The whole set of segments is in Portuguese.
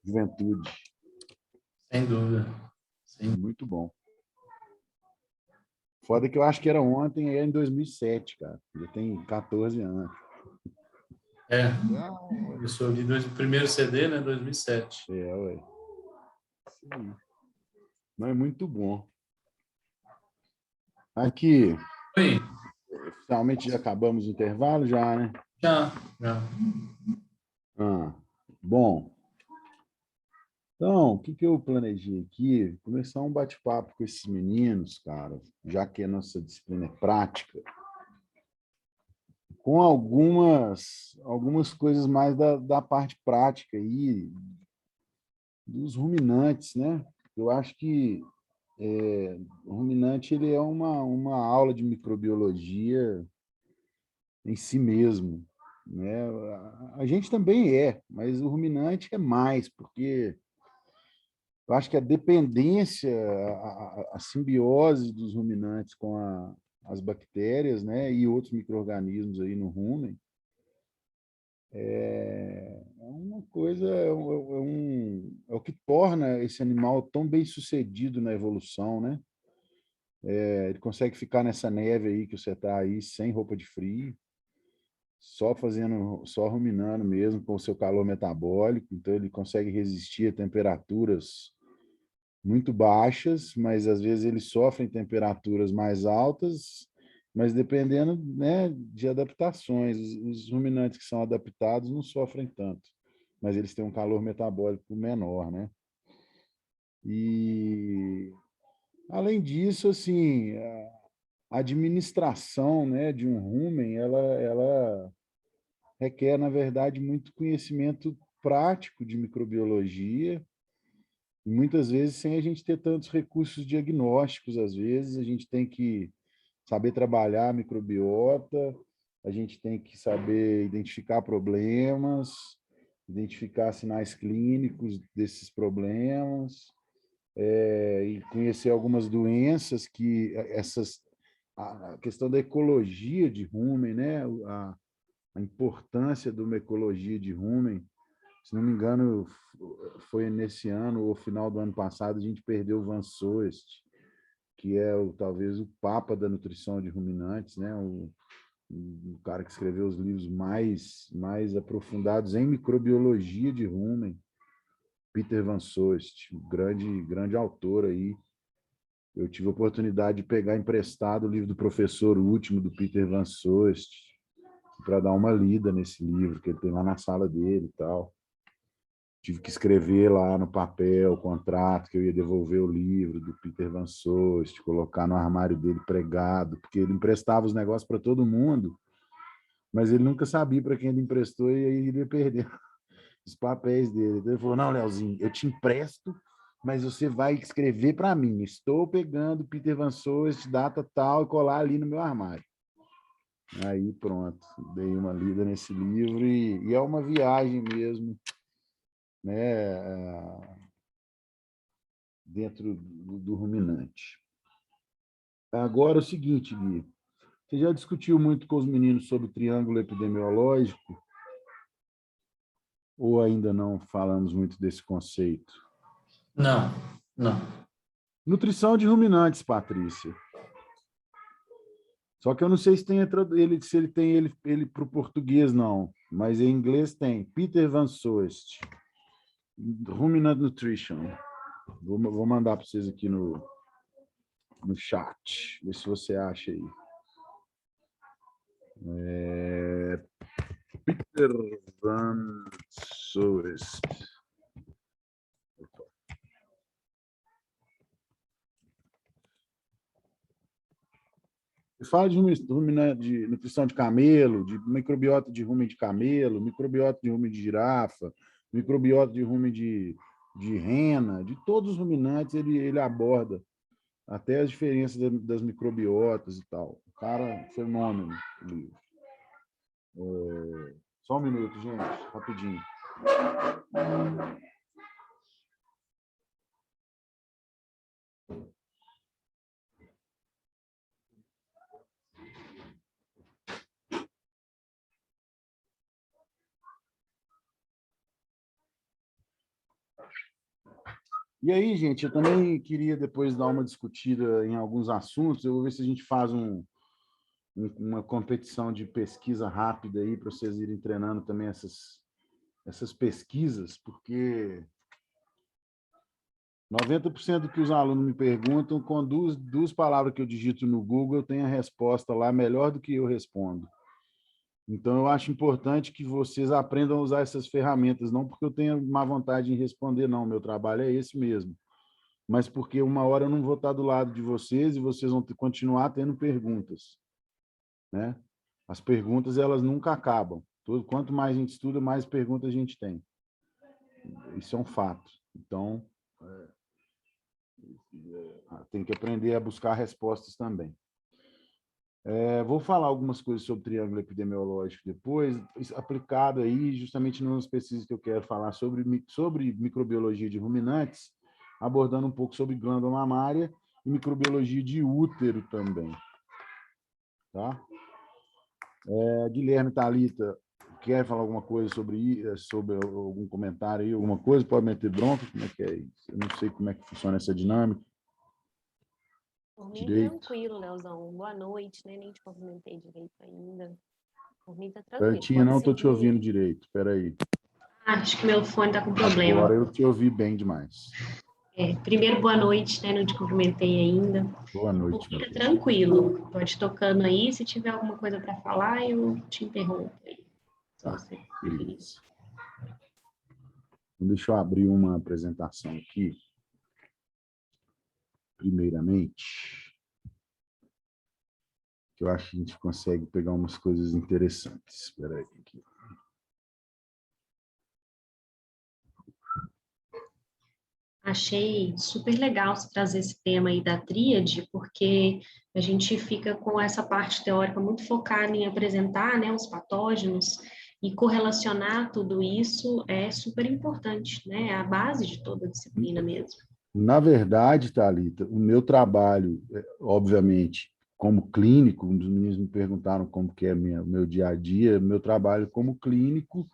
juventude. Sem dúvida. Muito bom. Foda que eu acho que era ontem, é em 2007, cara. Já tem 14 anos. Eu sou de o primeiro CD, né, 2007. Ué. Sim. Mas é muito bom. Aqui, Oi. finalmente já acabamos o intervalo, já, né? Já. Bom. Então, o que eu planejei aqui? Começar um bate-papo com esses meninos, cara, já que a nossa disciplina é prática, com algumas coisas mais da parte prática aí, dos ruminantes, né? Eu acho que o ruminante ele é uma aula de microbiologia em si mesmo, né? A gente também mas o ruminante é mais, porque eu acho que a dependência, a simbiose dos ruminantes com as bactérias, né, e outros micro-organismos aí no rumen, é uma coisa, é o que torna esse animal tão bem sucedido na evolução, né? Ele consegue ficar nessa neve aí que você está aí, sem roupa de frio, só ruminando mesmo com o seu calor metabólico, então ele consegue resistir a temperaturas muito baixas, mas às vezes eles sofrem temperaturas mais altas, mas dependendo, né, de adaptações. Os ruminantes que são adaptados não sofrem tanto, mas eles têm um calor metabólico menor, né? E além disso, assim, a administração, né, de um rumen, ela requer, na verdade, muito conhecimento prático de microbiologia, e muitas vezes sem a gente ter tantos recursos diagnósticos. Às vezes a gente tem que saber trabalhar a microbiota, a gente tem que saber identificar problemas, identificar sinais clínicos desses problemas, e conhecer algumas doenças a questão da ecologia de rumen, né? A importância de uma ecologia de rumen. Se não me engano, foi nesse ano ou final do ano passado, a gente perdeu o Van Soest, que é talvez o papa da nutrição de ruminantes, né? O cara que escreveu os livros mais aprofundados em microbiologia de rumen, Peter Van Soest, grande autor aí. Eu tive a oportunidade de pegar emprestado o livro do professor último, do Peter Van Soest, para dar uma lida nesse livro, que ele tem lá na sala dele e tal. Tive que escrever lá no papel o contrato, que eu ia devolver o livro do Peter Van Soest, colocar no armário dele pregado, porque ele emprestava os negócios para todo mundo, mas ele nunca sabia para quem ele emprestou e aí ele ia perder os papéis dele. Então ele falou, não, Leozinho, eu te empresto, mas você vai escrever para mim. Estou pegando Peter Van Soest, data tal, e colar ali no meu armário. Aí pronto, dei uma lida nesse livro e é uma viagem mesmo, né, dentro do ruminante. Agora, o seguinte, Gui, você já discutiu muito com os meninos sobre o triângulo epidemiológico ou ainda não falamos muito desse conceito? Não. Nutrição de ruminantes, Patrícia. Só que eu não sei se ele tem ele para o português, não, mas em inglês tem. Peter Van Soest, Ruminant Nutrition. Vou mandar para vocês aqui no chat, ver se você acha aí. Peter Van Soest. Fala de nutrição de camelo, de microbiota de rumen de camelo, microbiota de rumen de girafa, microbiota de rumen de rena, de todos os ruminantes ele aborda, até as diferenças das microbiotas e tal. O cara, fenômeno. Só um minuto, gente, rapidinho. E aí, gente, eu também queria depois dar uma discutida em alguns assuntos. Eu vou ver se a gente faz uma competição de pesquisa rápida aí para vocês irem treinando também essas pesquisas, porque 90% do que os alunos me perguntam, com duas palavras que eu digito no Google, eu tenho a resposta lá melhor do que eu respondo. Então, eu acho importante que vocês aprendam a usar essas ferramentas, não porque eu tenha má vontade em responder, não. Meu trabalho é esse mesmo. Mas porque uma hora eu não vou estar do lado de vocês e vocês vão continuar tendo perguntas, né? As perguntas, elas nunca acabam. Quanto mais a gente estuda, mais perguntas a gente tem. Isso é um fato. Então, tem que aprender a buscar respostas também. Vou falar algumas coisas sobre triângulo epidemiológico depois, aplicado aí justamente nas pesquisas que eu quero falar sobre microbiologia de ruminantes, abordando um pouco sobre glândula mamária e microbiologia de útero também. Tá? Guilherme, Thalita, quer falar alguma coisa sobre algum comentário aí, alguma coisa? Pode meter bronca? Como é que é isso? Eu não sei como é que funciona essa dinâmica. Por mim, Direito. tranquilo, Leozão. Boa noite, né? Nem te cumprimentei direito ainda. Por mim, tá Eu tranquilo. não estou te ouvindo direito. Espera aí. Acho que meu fone tá com problema. Agora eu te ouvi bem demais. Primeiro, boa noite, né? Não te cumprimentei ainda. Boa noite. Fica tranquilo. Pode tocando aí. Se tiver alguma coisa para falar, eu te interrompo aí. Tá, beleza. Então, deixa eu abrir uma apresentação aqui. Primeiramente, que eu acho que a gente consegue pegar umas coisas interessantes. Espera aí. Achei super legal você trazer esse tema aí da tríade, porque a gente fica com essa parte teórica muito focada em apresentar, né, os patógenos, e correlacionar tudo isso é super importante, né? É a base de toda a disciplina mesmo. Na verdade, Thalita, o meu trabalho, obviamente, como clínico, um dos meninos me perguntaram como que é o meu dia a dia, meu trabalho como clínico,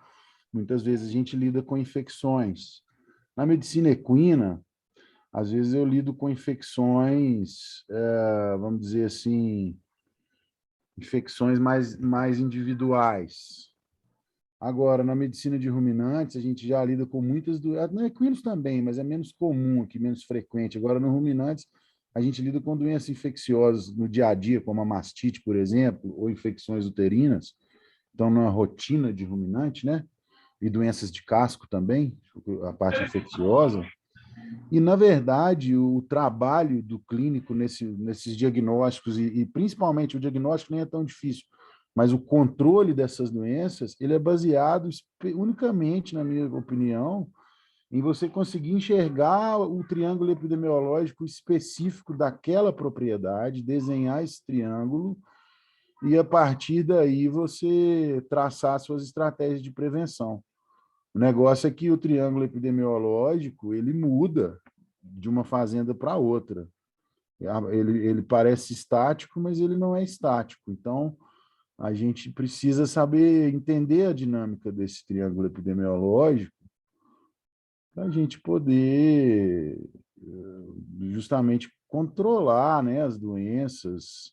muitas vezes a gente lida com infecções. Na medicina equina, às vezes eu lido com infecções, vamos dizer assim, infecções mais individuais. Agora, na medicina de ruminantes, a gente já lida com muitas doenças, no equinos também, mas é menos comum aqui, menos frequente. Agora, no ruminantes, a gente lida com doenças infecciosas no dia a dia, como a mastite, por exemplo, ou infecções uterinas, então na rotina de ruminante, né? E doenças de casco também, a parte infecciosa. E, na verdade, o trabalho do clínico nesses diagnósticos, e principalmente o diagnóstico nem é tão difícil, mas o controle dessas doenças, ele é baseado unicamente, na minha opinião, em você conseguir enxergar o triângulo epidemiológico específico daquela propriedade, desenhar esse triângulo, e, a partir daí, você traçar suas estratégias de prevenção. O negócio é que o triângulo epidemiológico, ele muda de uma fazenda para outra. Ele parece estático, mas ele não é estático. Então, a gente precisa saber entender a dinâmica desse triângulo epidemiológico para a gente poder justamente controlar, né, as doenças,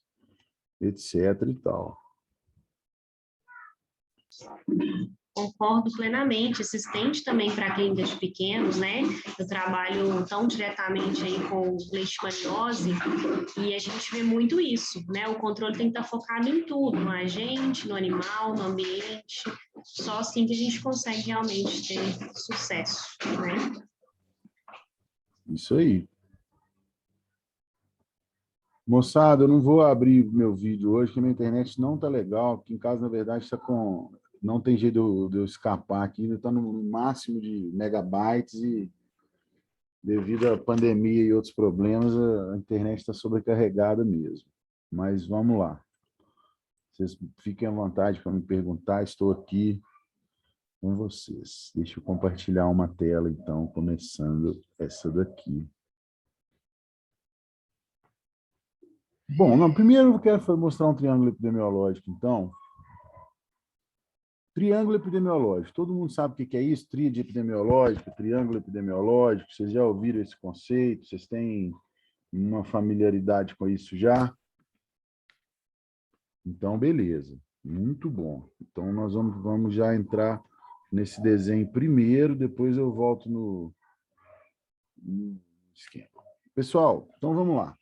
etc. e tal. Concordo plenamente, isso estende também para clínicas de pequenos, né? Eu trabalho tão diretamente aí com leishmaniose e a gente vê muito isso, né? O controle tem que estar focado em tudo, no agente, no animal, no ambiente. Só assim que a gente consegue realmente ter sucesso, né? Isso aí. Moçada, eu não vou abrir meu vídeo hoje, porque minha internet não está legal. Aqui em casa, na verdade, está com... não tem jeito de eu escapar aqui, ainda está no máximo de megabytes e, devido à pandemia e outros problemas, a internet está sobrecarregada mesmo. Mas vamos lá. Vocês fiquem à vontade para me perguntar, estou aqui com vocês. Deixa eu compartilhar uma tela, então, começando essa daqui. Bom, não, primeiro eu quero mostrar um triângulo epidemiológico, então. Triângulo epidemiológico. Todo mundo sabe o que é isso? Tríade epidemiológica, triângulo epidemiológico. Vocês já ouviram esse conceito? Vocês têm uma familiaridade com isso já? Então, beleza. Muito bom. Então, nós vamos já entrar nesse desenho primeiro, depois eu volto no esquema. Pessoal, então vamos lá.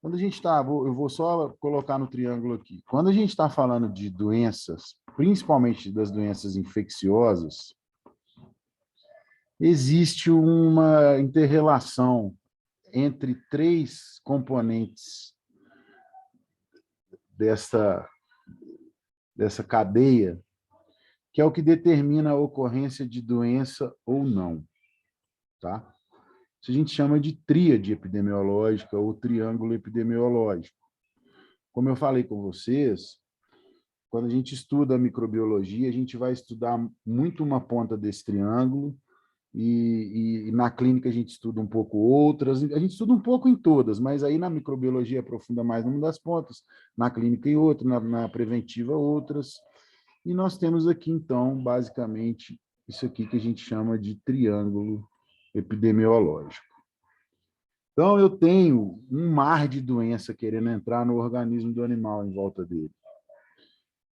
Quando a gente está, eu vou só colocar no triângulo aqui. Quando a gente está falando de doenças, principalmente das doenças infecciosas, existe uma inter-relação entre três componentes dessa cadeia, que é o que determina a ocorrência de doença ou não, tá? Isso a gente chama de tríade epidemiológica ou triângulo epidemiológico. Como eu falei com vocês, quando a gente estuda a microbiologia, a gente vai estudar muito uma ponta desse triângulo e na clínica a gente estuda um pouco outras, a gente estuda um pouco em todas, mas aí na microbiologia aprofunda mais numa das pontas, na clínica em outra, na preventiva outras. E nós temos aqui, então, basicamente, isso aqui que a gente chama de triângulo epidemiológico. Então, eu tenho um mar de doença querendo entrar no organismo do animal em volta dele.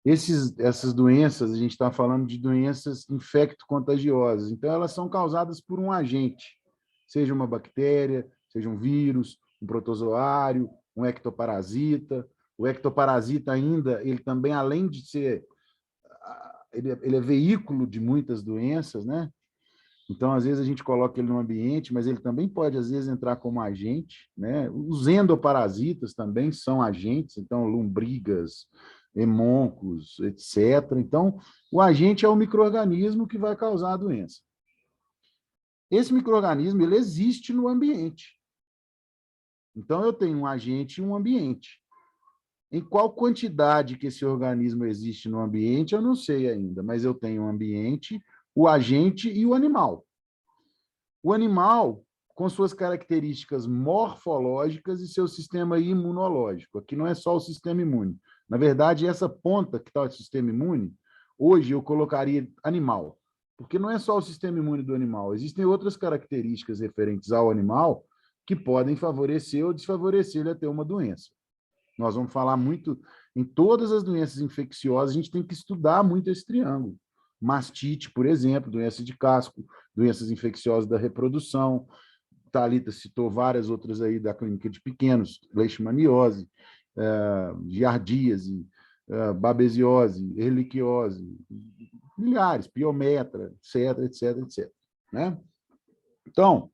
Essas doenças, a gente está falando de doenças infecto-contagiosas. Então, elas são causadas por um agente, seja uma bactéria, seja um vírus, um protozoário, um ectoparasita. O ectoparasita ainda, ele também, além de ser... Ele é veículo de muitas doenças, né? Então, às vezes, a gente coloca ele no ambiente, mas ele também pode, às vezes, entrar como agente, né? Os endoparasitas também são agentes, então, lombrigas, hemôncos, etc. Então, o agente é o micro-organismo que vai causar a doença. Esse micro-organismo, ele existe no ambiente. Então, eu tenho um agente e um ambiente. Em qual quantidade que esse organismo existe no ambiente, eu não sei ainda, mas eu tenho o ambiente, o agente e o animal. O animal, com suas características morfológicas e seu sistema imunológico. Aqui não é só o sistema imune. Na verdade, essa ponta que está o sistema imune, hoje eu colocaria animal, porque não é só o sistema imune do animal, existem outras características referentes ao animal que podem favorecer ou desfavorecer ele a ter uma doença. Nós vamos falar muito, em todas as doenças infecciosas, a gente tem que estudar muito esse triângulo. Mastite, por exemplo, doença de casco, doenças infecciosas da reprodução. Thalita citou várias outras aí da clínica de pequenos, leishmaniose, giardíase, babesiose, erliquiose, milhares, piometra, etc. Né? Então,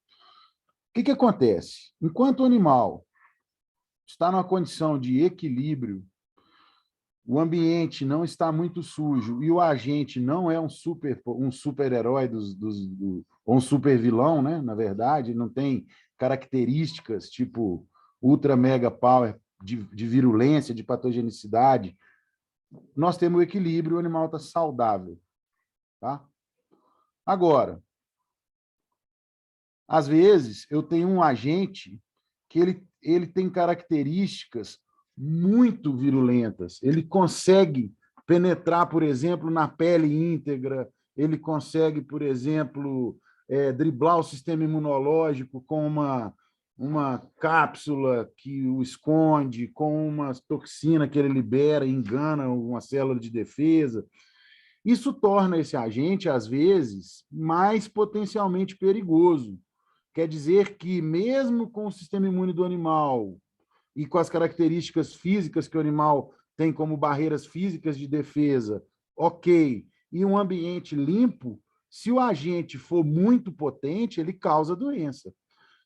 o que acontece? Enquanto o animal está numa condição de equilíbrio, o ambiente não está muito sujo e o agente não é um super-herói ou um super-vilão, né? Na verdade, ele não tem características tipo ultra mega power de virulência, de patogenicidade. Nós temos o equilíbrio, o animal está saudável. Tá? Agora, às vezes, eu tenho um agente que ele tem características muito virulentas. Ele consegue penetrar, por exemplo, na pele íntegra, ele consegue, por exemplo, driblar o sistema imunológico com uma cápsula que o esconde, com uma toxina que ele libera e engana uma célula de defesa. Isso torna esse agente, às vezes, mais potencialmente perigoso. Quer dizer que, mesmo com o sistema imune do animal e com as características físicas que o animal tem como barreiras físicas de defesa, ok, e um ambiente limpo, se o agente for muito potente, ele causa doença.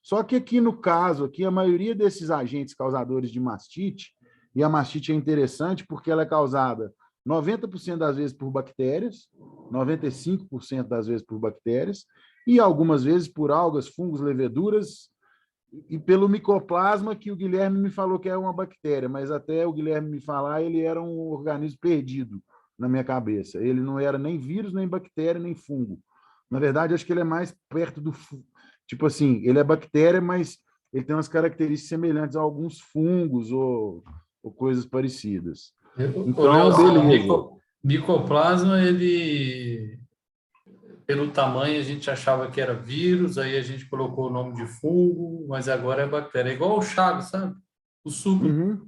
Só que aqui, no caso, aqui, a maioria desses agentes causadores de mastite, e a mastite é interessante porque ela é causada 90% das vezes por bactérias, 95% das vezes por bactérias, e algumas vezes por algas, fungos, leveduras, e pelo micoplasma, que o Guilherme me falou que é uma bactéria, mas até o Guilherme me falar, ele era um organismo perdido na minha cabeça. Ele não era nem vírus, nem bactéria, nem fungo. Na verdade, acho que ele é mais perto do... Tipo assim, ele é bactéria, mas ele tem umas características semelhantes a alguns fungos ou coisas parecidas. Então, beleza. Micoplasma, ele, pelo tamanho, a gente achava que era vírus, aí a gente colocou o nome de fungo, mas agora é bactéria. É igual o Chagas, sabe? O suco Uhum.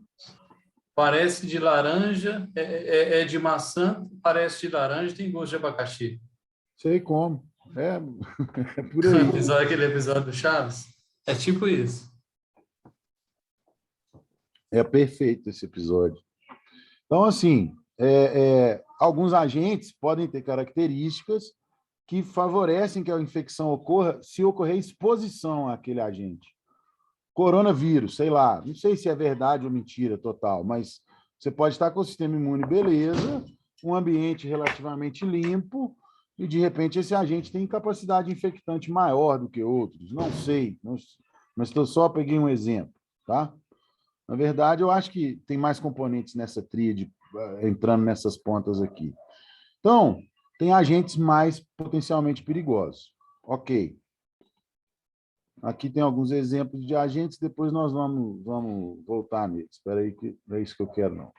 parece de laranja, é de maçã, parece de laranja, tem gosto de abacaxi. Sei como. É, é por aí. Aquele episódio do Chaves? É tipo isso. É perfeito esse episódio. Então, assim, alguns agentes podem ter características que favorecem que a infecção ocorra se ocorrer exposição àquele agente. Coronavírus, sei lá, não sei se é verdade ou mentira total, mas você pode estar com o sistema imune beleza, um ambiente relativamente limpo, e de repente esse agente tem capacidade infectante maior do que outros. Não sei, mas eu só peguei um exemplo, tá? Na verdade, eu acho que tem mais componentes nessa tríade entrando nessas pontas aqui. Então, tem agentes mais potencialmente perigosos. Ok. Aqui tem alguns exemplos de agentes, depois nós vamos voltar neles. Espera aí, que não é isso que eu quero, não.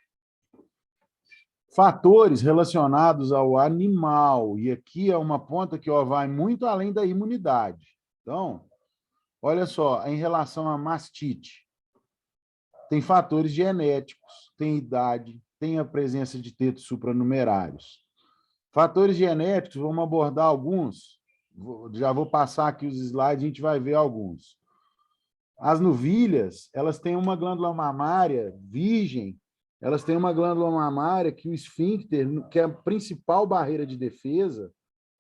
Fatores relacionados ao animal. E aqui é uma ponta que vai muito além da imunidade. Então, olha só, em relação à mastite, tem fatores genéticos, tem idade, tem a presença de tetos supranumerários. Fatores genéticos, vamos abordar alguns. Já vou passar aqui os slides, a gente vai ver alguns. As novilhas, elas têm uma glândula mamária virgem, elas têm uma glândula mamária que o esfíncter, que é a principal barreira de defesa,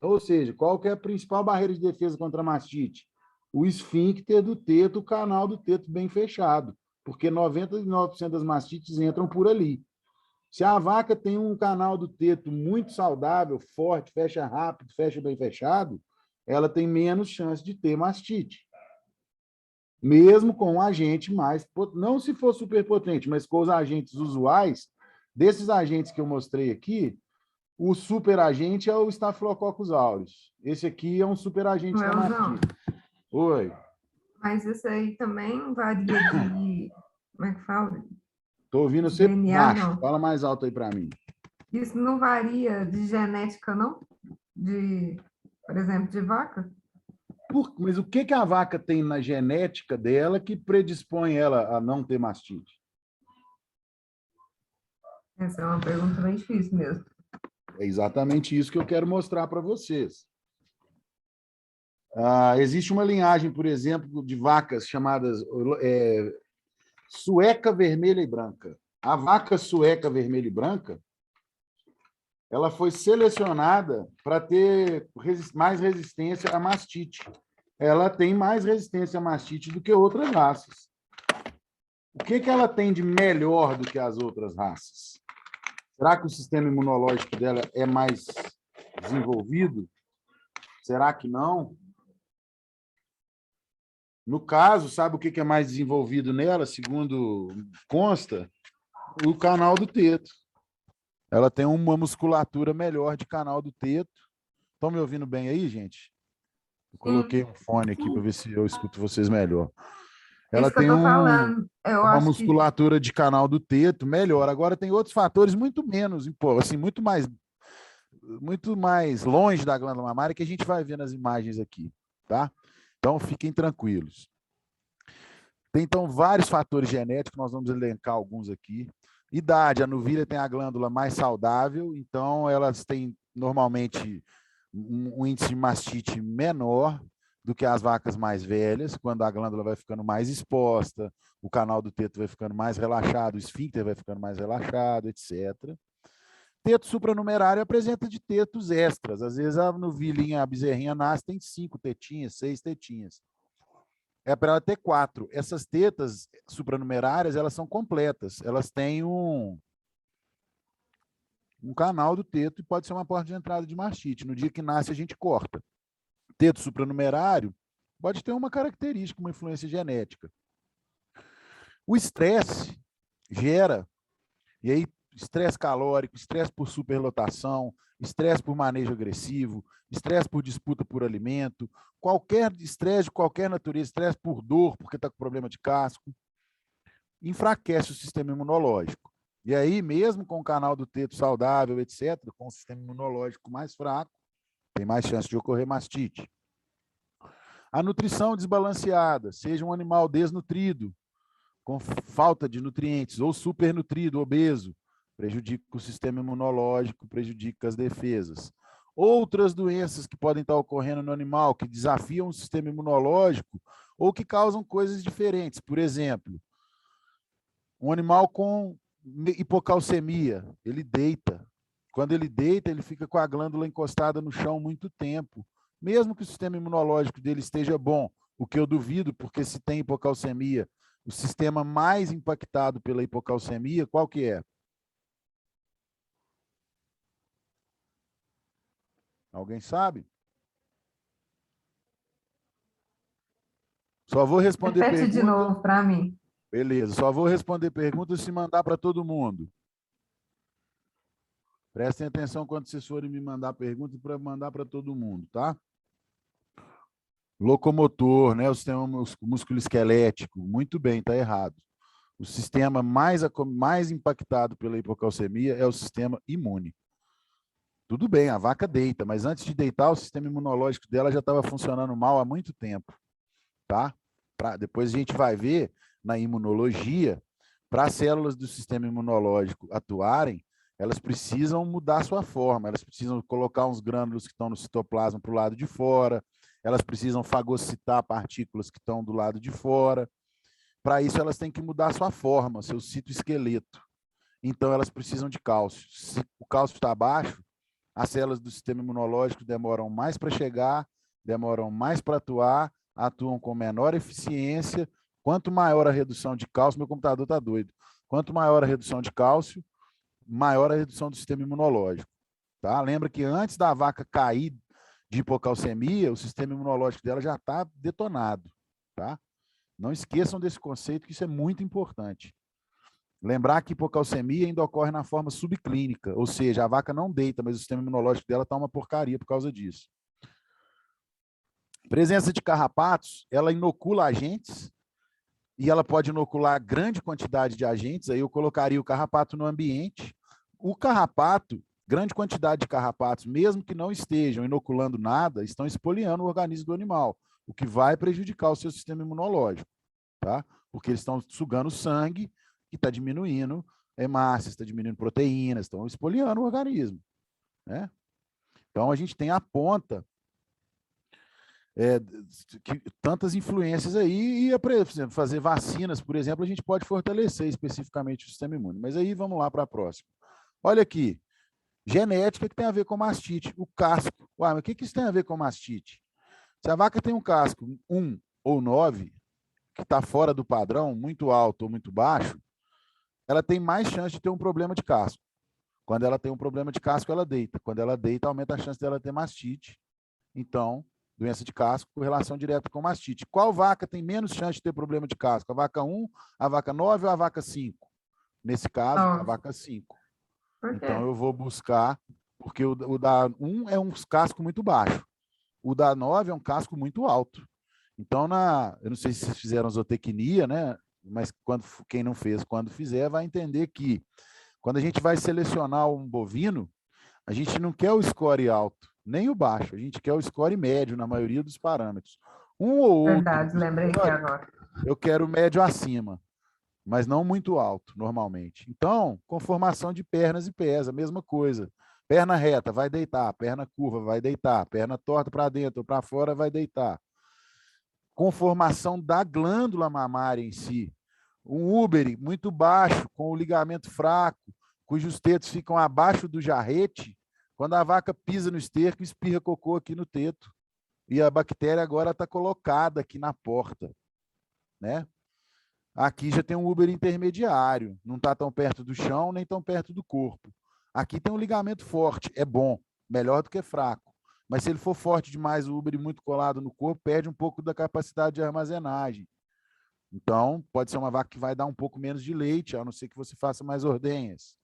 ou seja, qual que é a principal barreira de defesa contra a mastite? O esfíncter do teto, o canal do teto bem fechado, porque 99% das mastites entram por ali. Se a vaca tem um canal do teto muito saudável, forte, fecha rápido, fecha bem fechado, ela tem menos chance de ter mastite. Mesmo com um agente mais, não se for superpotente, mas com os agentes usuais, desses agentes que eu mostrei aqui, o superagente é o Staphylococcus aureus. Esse aqui é um superagente da mastite. Oi. Mas isso aí também varia de, como é que fala? Estou ouvindo você baixo. Não. Fala mais alto aí para mim. Isso não varia de genética, não? De, por exemplo, de vaca? Mas o que a vaca tem na genética dela que predispõe ela a não ter mastite? Essa é uma pergunta bem difícil mesmo. É exatamente isso que eu quero mostrar para vocês. Existe uma linhagem, por exemplo, de vacas chamadas sueca, vermelha e branca. A vaca sueca, vermelha e branca, ela foi selecionada para ter mais resistência à mastite. Ela tem mais resistência à mastite do que outras raças. O que ela tem de melhor do que as outras raças? Será que o sistema imunológico dela é mais desenvolvido? Será que não? No caso, sabe o que é mais desenvolvido nela, segundo consta? O canal do teto. Ela tem uma musculatura melhor de canal do teto. Estão me ouvindo bem aí, gente? Eu coloquei um fone aqui para ver se eu escuto vocês melhor. Ela tem uma musculatura de canal do teto melhor. Agora tem outros fatores muito menos, assim, muito mais longe da glândula mamária que a gente vai ver nas imagens aqui, tá? Então fiquem tranquilos. Tem então vários fatores genéticos, nós vamos elencar alguns aqui. Idade, a novilha tem a glândula mais saudável, então elas têm normalmente um índice de mastite menor do que as vacas mais velhas, quando a glândula vai ficando mais exposta, o canal do teto vai ficando mais relaxado, o esfíncter vai ficando mais relaxado, etc. Teto supranumerário apresenta de tetos extras. Às vezes a novilhinha, a bezerrinha nasce, tem 5 tetinhas, 6 tetinhas. É para ela ter 4. Essas tetas supranumerárias, elas são completas. Elas têm um canal do teto e pode ser uma porta de entrada de mastite. No dia que nasce, a gente corta. Teto supranumerário pode ter uma característica, uma influência genética. O estresse gera, e aí estresse calórico, estresse por superlotação, estresse por manejo agressivo, estresse por disputa por alimento, qualquer estresse de qualquer natureza, estresse por dor, porque está com problema de casco, enfraquece o sistema imunológico. E aí, mesmo com o canal do teto saudável, etc., com o sistema imunológico mais fraco, tem mais chance de ocorrer mastite. A nutrição desbalanceada, seja um animal desnutrido, com falta de nutrientes, ou supernutrido, obeso, prejudica o sistema imunológico, prejudica as defesas. Outras doenças que podem estar ocorrendo no animal, que desafiam o sistema imunológico, ou que causam coisas diferentes. Por exemplo, um animal com hipocalcemia, ele deita. Quando ele deita, ele fica com a glândula encostada no chão muito tempo. Mesmo que o sistema imunológico dele esteja bom, o que eu duvido, porque se tem hipocalcemia, o sistema mais impactado pela hipocalcemia, qual que é? Alguém sabe? Só vou responder Repete de pergunta. novo para mim. Beleza, só vou responder perguntas se mandar para todo mundo. Prestem atenção quando vocês forem me mandar perguntas para mandar para todo mundo, tá? Locomotor, né? O sistema músculo-esquelético. Muito bem, tá errado. O sistema mais impactado pela hipocalcemia é o sistema imune. Tudo bem, a vaca deita, mas antes de deitar, o sistema imunológico dela já estava funcionando mal há muito tempo, tá? Depois a gente vai ver na imunologia, para as células do sistema imunológico atuarem, elas precisam mudar sua forma, elas precisam colocar uns grânulos que estão no citoplasma para o lado de fora, elas precisam fagocitar partículas que estão do lado de fora. Para isso, elas têm que mudar sua forma, seu citoesqueleto. Então, elas precisam de cálcio. Se o cálcio está baixo, as células do sistema imunológico demoram mais para chegar, demoram mais para atuar, atuam com menor eficiência. Quanto maior a redução de cálcio, meu computador está doido. Quanto maior a redução de cálcio, maior a redução do sistema imunológico. Tá? Lembra que antes da vaca cair de hipocalcemia, o sistema imunológico dela já está detonado. Tá? Não esqueçam desse conceito, que isso é muito importante. Lembrar que hipocalcemia ainda ocorre na forma subclínica, ou seja, a vaca não deita, mas o sistema imunológico dela está uma porcaria por causa disso. Presença de carrapatos, ela inocula agentes, e ela pode inocular grande quantidade de agentes, aí eu colocaria o carrapato no ambiente. O carrapato, grande quantidade de carrapatos, mesmo que não estejam inoculando nada, estão espoliando o organismo do animal, o que vai prejudicar o seu sistema imunológico, tá? Porque eles estão sugando sangue, que está diminuindo hemácias, está diminuindo proteínas, estão espoliando o organismo, né? Então, a gente tem a ponta tantas influências aí, e, por exemplo, fazer vacinas, por exemplo, a gente pode fortalecer especificamente o sistema imune. Mas aí vamos lá para a próxima. Olha aqui, genética que tem a ver com mastite, o casco. Uai, mas o que isso tem a ver com mastite? Se a vaca tem um casco 1 ou 9, que está fora do padrão, muito alto ou muito baixo, ela tem mais chance de ter um problema de casco. Quando ela tem um problema de casco, ela deita. Quando ela deita, aumenta a chance dela ter mastite. Então, doença de casco com relação direta com mastite. Qual vaca tem menos chance de ter problema de casco? A vaca 1, a vaca 9 ou a vaca 5? Nesse caso, a vaca 5. Então, eu vou buscar, porque o da 1 é um casco muito baixo. O da 9 é um casco muito alto. Então, eu não sei se vocês fizeram zootecnia, né? Mas quem não fez, quando fizer, vai entender que quando a gente vai selecionar um bovino, a gente não quer o score alto, nem o baixo, a gente quer o score médio na maioria dos parâmetros. Um ou outro. Verdade, lembrei aqui agora. Eu quero médio acima, mas não muito alto, normalmente. Então, conformação de pernas e pés, a mesma coisa. Perna reta, vai deitar. Perna curva, vai deitar. Perna torta para dentro ou para fora, vai deitar. Conformação da glândula mamária em si. Um úbere muito baixo, com o ligamento fraco, cujos tetos ficam abaixo do jarrete, quando a vaca pisa no esterco, espirra cocô aqui no teto. E a bactéria agora está colocada aqui na porta, né? Aqui já tem um úbere intermediário, não está tão perto do chão, nem tão perto do corpo. Aqui tem um ligamento forte, é bom, melhor do que fraco. Mas se ele for forte demais, o úbere muito colado no corpo, perde um pouco da capacidade de armazenagem. Então, pode ser uma vaca que vai dar um pouco menos de leite, a não ser que você faça mais ordenhas.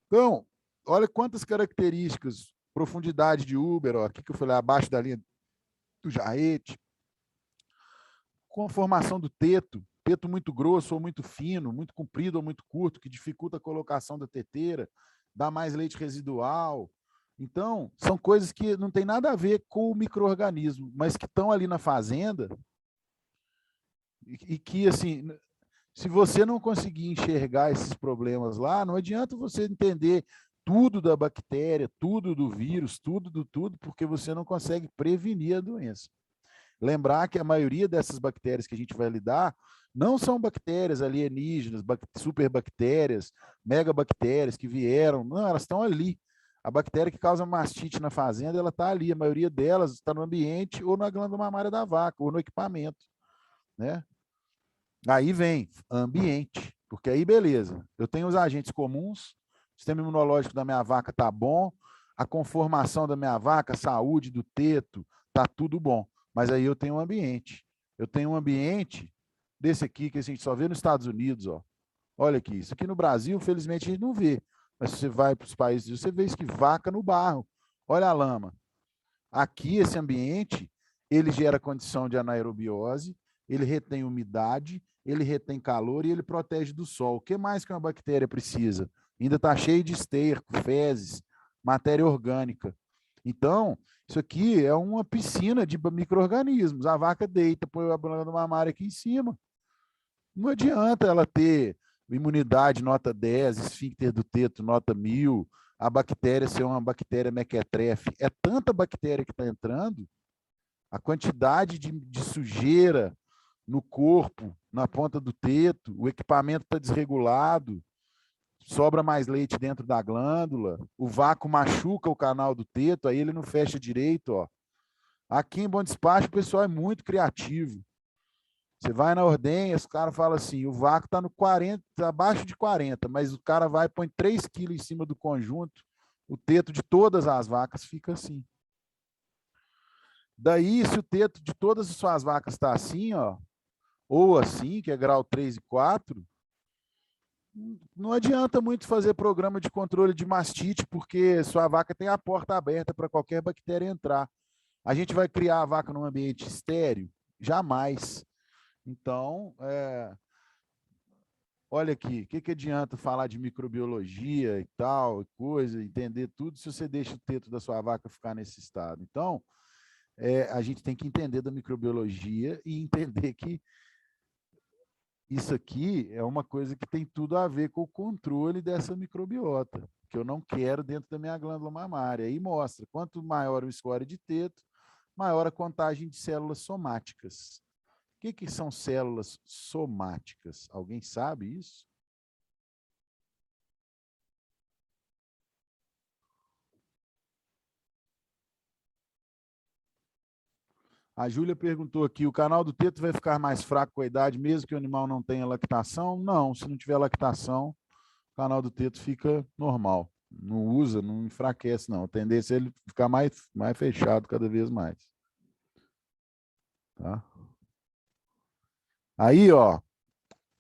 Então, olha quantas características. Profundidade de úbero, aqui que eu falei, abaixo da linha do jarrete. Conformação do teto. teto muito grosso ou muito fino, muito comprido ou muito curto, que dificulta a colocação da teteira, dá mais leite residual. Então, são coisas que não tem nada a ver com o micro-organismo, mas que estão ali na fazenda e que, assim, se você não conseguir enxergar esses problemas lá, não adianta você entender tudo da bactéria, tudo do vírus, tudo do tudo, porque você não consegue prevenir a doença. Lembrar que a maioria dessas bactérias que a gente vai lidar não são bactérias alienígenas, superbactérias, megabactérias que vieram, não, elas estão ali. A bactéria que causa mastite na fazenda, ela está ali, a maioria delas está no ambiente ou na glândula mamária da vaca, ou no equipamento, né? Aí vem ambiente, porque aí beleza, eu tenho os agentes comuns, o sistema imunológico da minha vaca está bom, a conformação da minha vaca, a saúde do teto, está tudo bom, mas aí eu tenho um ambiente. Eu tenho um ambiente desse aqui que a gente só vê nos Estados Unidos, ó. Olha aqui, isso aqui no Brasil, felizmente, a gente não vê, mas se você vai para os países, você vê isso que vaca no barro, olha a lama. Aqui, esse ambiente, ele gera condição de anaerobiose, ele retém umidade, ele retém calor e ele protege do sol. O que mais que uma bactéria precisa? Ainda está cheio de esterco, fezes, matéria orgânica. Então, isso aqui é uma piscina de micro-organismos. A vaca deita, põe a glândula mamária aqui em cima. Não adianta ela ter imunidade nota 10, esfíncter do teto nota 1000, a bactéria ser uma bactéria mequetrefe. É tanta bactéria que está entrando, a quantidade de sujeira no corpo, na ponta do teto, o equipamento está desregulado, sobra mais leite dentro da glândula, o vácuo machuca o canal do teto, aí ele não fecha direito. Ó. Aqui em Bom Despacho o pessoal é muito criativo. Você vai na ordenha, os caras falam assim, o vácuo está no 40, abaixo de 40, mas o cara vai e põe 3 quilos em cima do conjunto, o teto de todas as vacas fica assim. Daí, se o teto de todas as suas vacas está assim, ó, ou assim, que é grau 3 e 4, não adianta muito fazer programa de controle de mastite, porque sua vaca tem a porta aberta para qualquer bactéria entrar. A gente vai criar a vaca num ambiente estéril? Jamais. Então, olha aqui, o que adianta falar de microbiologia e tal, coisa, entender tudo, se você deixa o teto da sua vaca ficar nesse estado? Então, a gente tem que entender da microbiologia e entender que isso aqui é uma coisa que tem tudo a ver com o controle dessa microbiota, que eu não quero dentro da minha glândula mamária. Aí mostra, quanto maior o score de teto, maior a contagem de células somáticas. O que são células somáticas? Alguém sabe isso? A Júlia perguntou aqui, o canal do teto vai ficar mais fraco com a idade, mesmo que o animal não tenha lactação? Não, se não tiver lactação, o canal do teto fica normal. Não usa, não enfraquece, não. A tendência é ele ficar mais fechado cada vez mais. Tá? Aí, ó,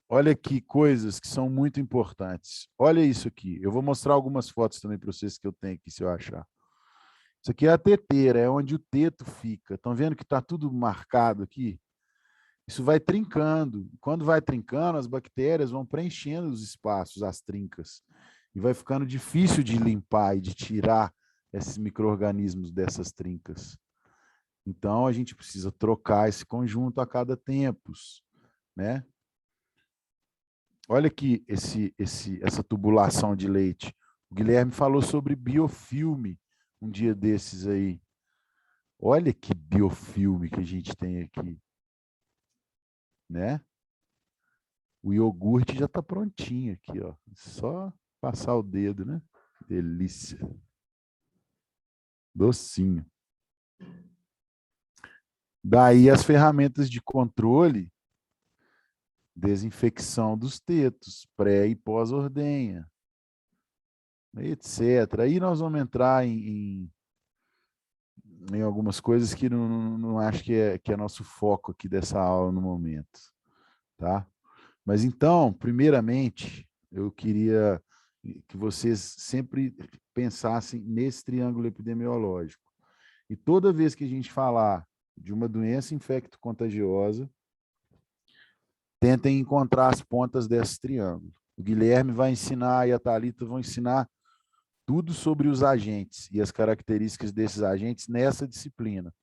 olha aqui coisas que são muito importantes. Olha isso aqui. Eu vou mostrar algumas fotos também para vocês que eu tenho aqui, se eu achar. Isso aqui é a teteira, é onde o teto fica. Estão vendo que está tudo marcado aqui? Isso vai trincando. Quando vai trincando, as bactérias vão preenchendo os espaços, as trincas. E vai ficando difícil de limpar e de tirar esses micro-organismos dessas trincas. Então, a gente precisa trocar esse conjunto a cada tempos, né? Olha aqui essa tubulação de leite. O Guilherme falou sobre biofilme um dia desses aí. Olha que biofilme que a gente tem aqui, né? O iogurte já está prontinho aqui, ó. Só passar o dedo, né? Delícia. Docinho. Daí as ferramentas de controle, desinfecção dos tetos, pré e pós-ordenha, etc. Aí nós vamos entrar em algumas coisas que não acho que é nosso foco aqui dessa aula no momento, tá? Mas então, primeiramente, eu queria que vocês sempre pensassem nesse triângulo epidemiológico. E toda vez que a gente falar de uma doença infecto-contagiosa, tentem encontrar as pontas desse triângulo. O Guilherme vai ensinar e a Thalita vão ensinar tudo sobre os agentes e as características desses agentes nessa disciplina.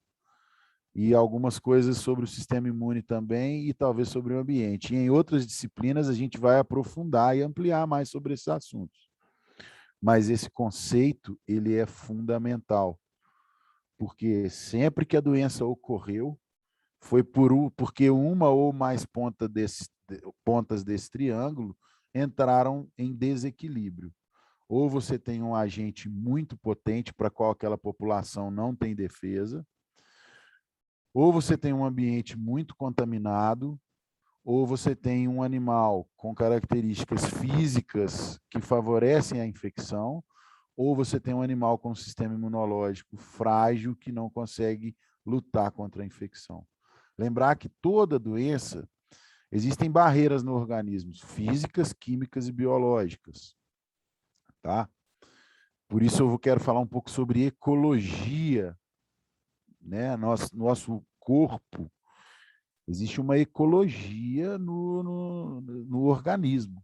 E algumas coisas sobre o sistema imune também e talvez sobre o ambiente. E em outras disciplinas a gente vai aprofundar e ampliar mais sobre esses assuntos. Mas esse conceito, ele é fundamental, porque sempre que a doença ocorreu, foi porque uma ou mais pontas desse triângulo entraram em desequilíbrio. Ou você tem um agente muito potente para qual aquela população não tem defesa, ou você tem um ambiente muito contaminado, ou você tem um animal com características físicas que favorecem a infecção, ou você tem um animal com um sistema imunológico frágil que não consegue lutar contra a infecção. Lembrar que toda doença, existem barreiras no organismo, físicas, químicas e biológicas. Tá? Por isso eu quero falar um pouco sobre ecologia, né? Nosso corpo, existe uma ecologia no organismo.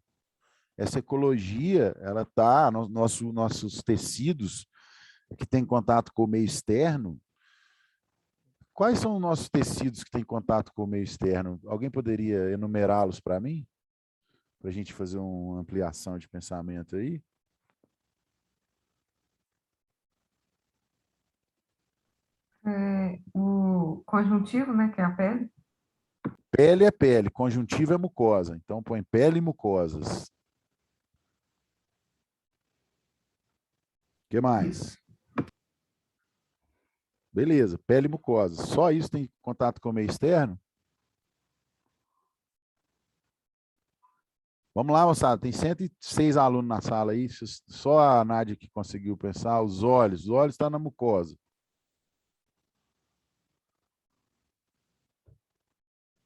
Essa ecologia, ela está, nossos tecidos que têm contato com o meio externo. Quais são os nossos tecidos que têm contato com o meio externo? Alguém poderia enumerá-los para mim? Para a gente fazer uma ampliação de pensamento aí? O conjuntivo, né, que é a pele. Pele é pele, conjuntivo é mucosa. Então, põe pele e mucosas. O que mais? Beleza, pele e mucosa. Só isso tem contato com o meio externo? Vamos lá, moçada. Tem 106 alunos na sala aí. Só a Nádia que conseguiu pensar. Os olhos estão na mucosa.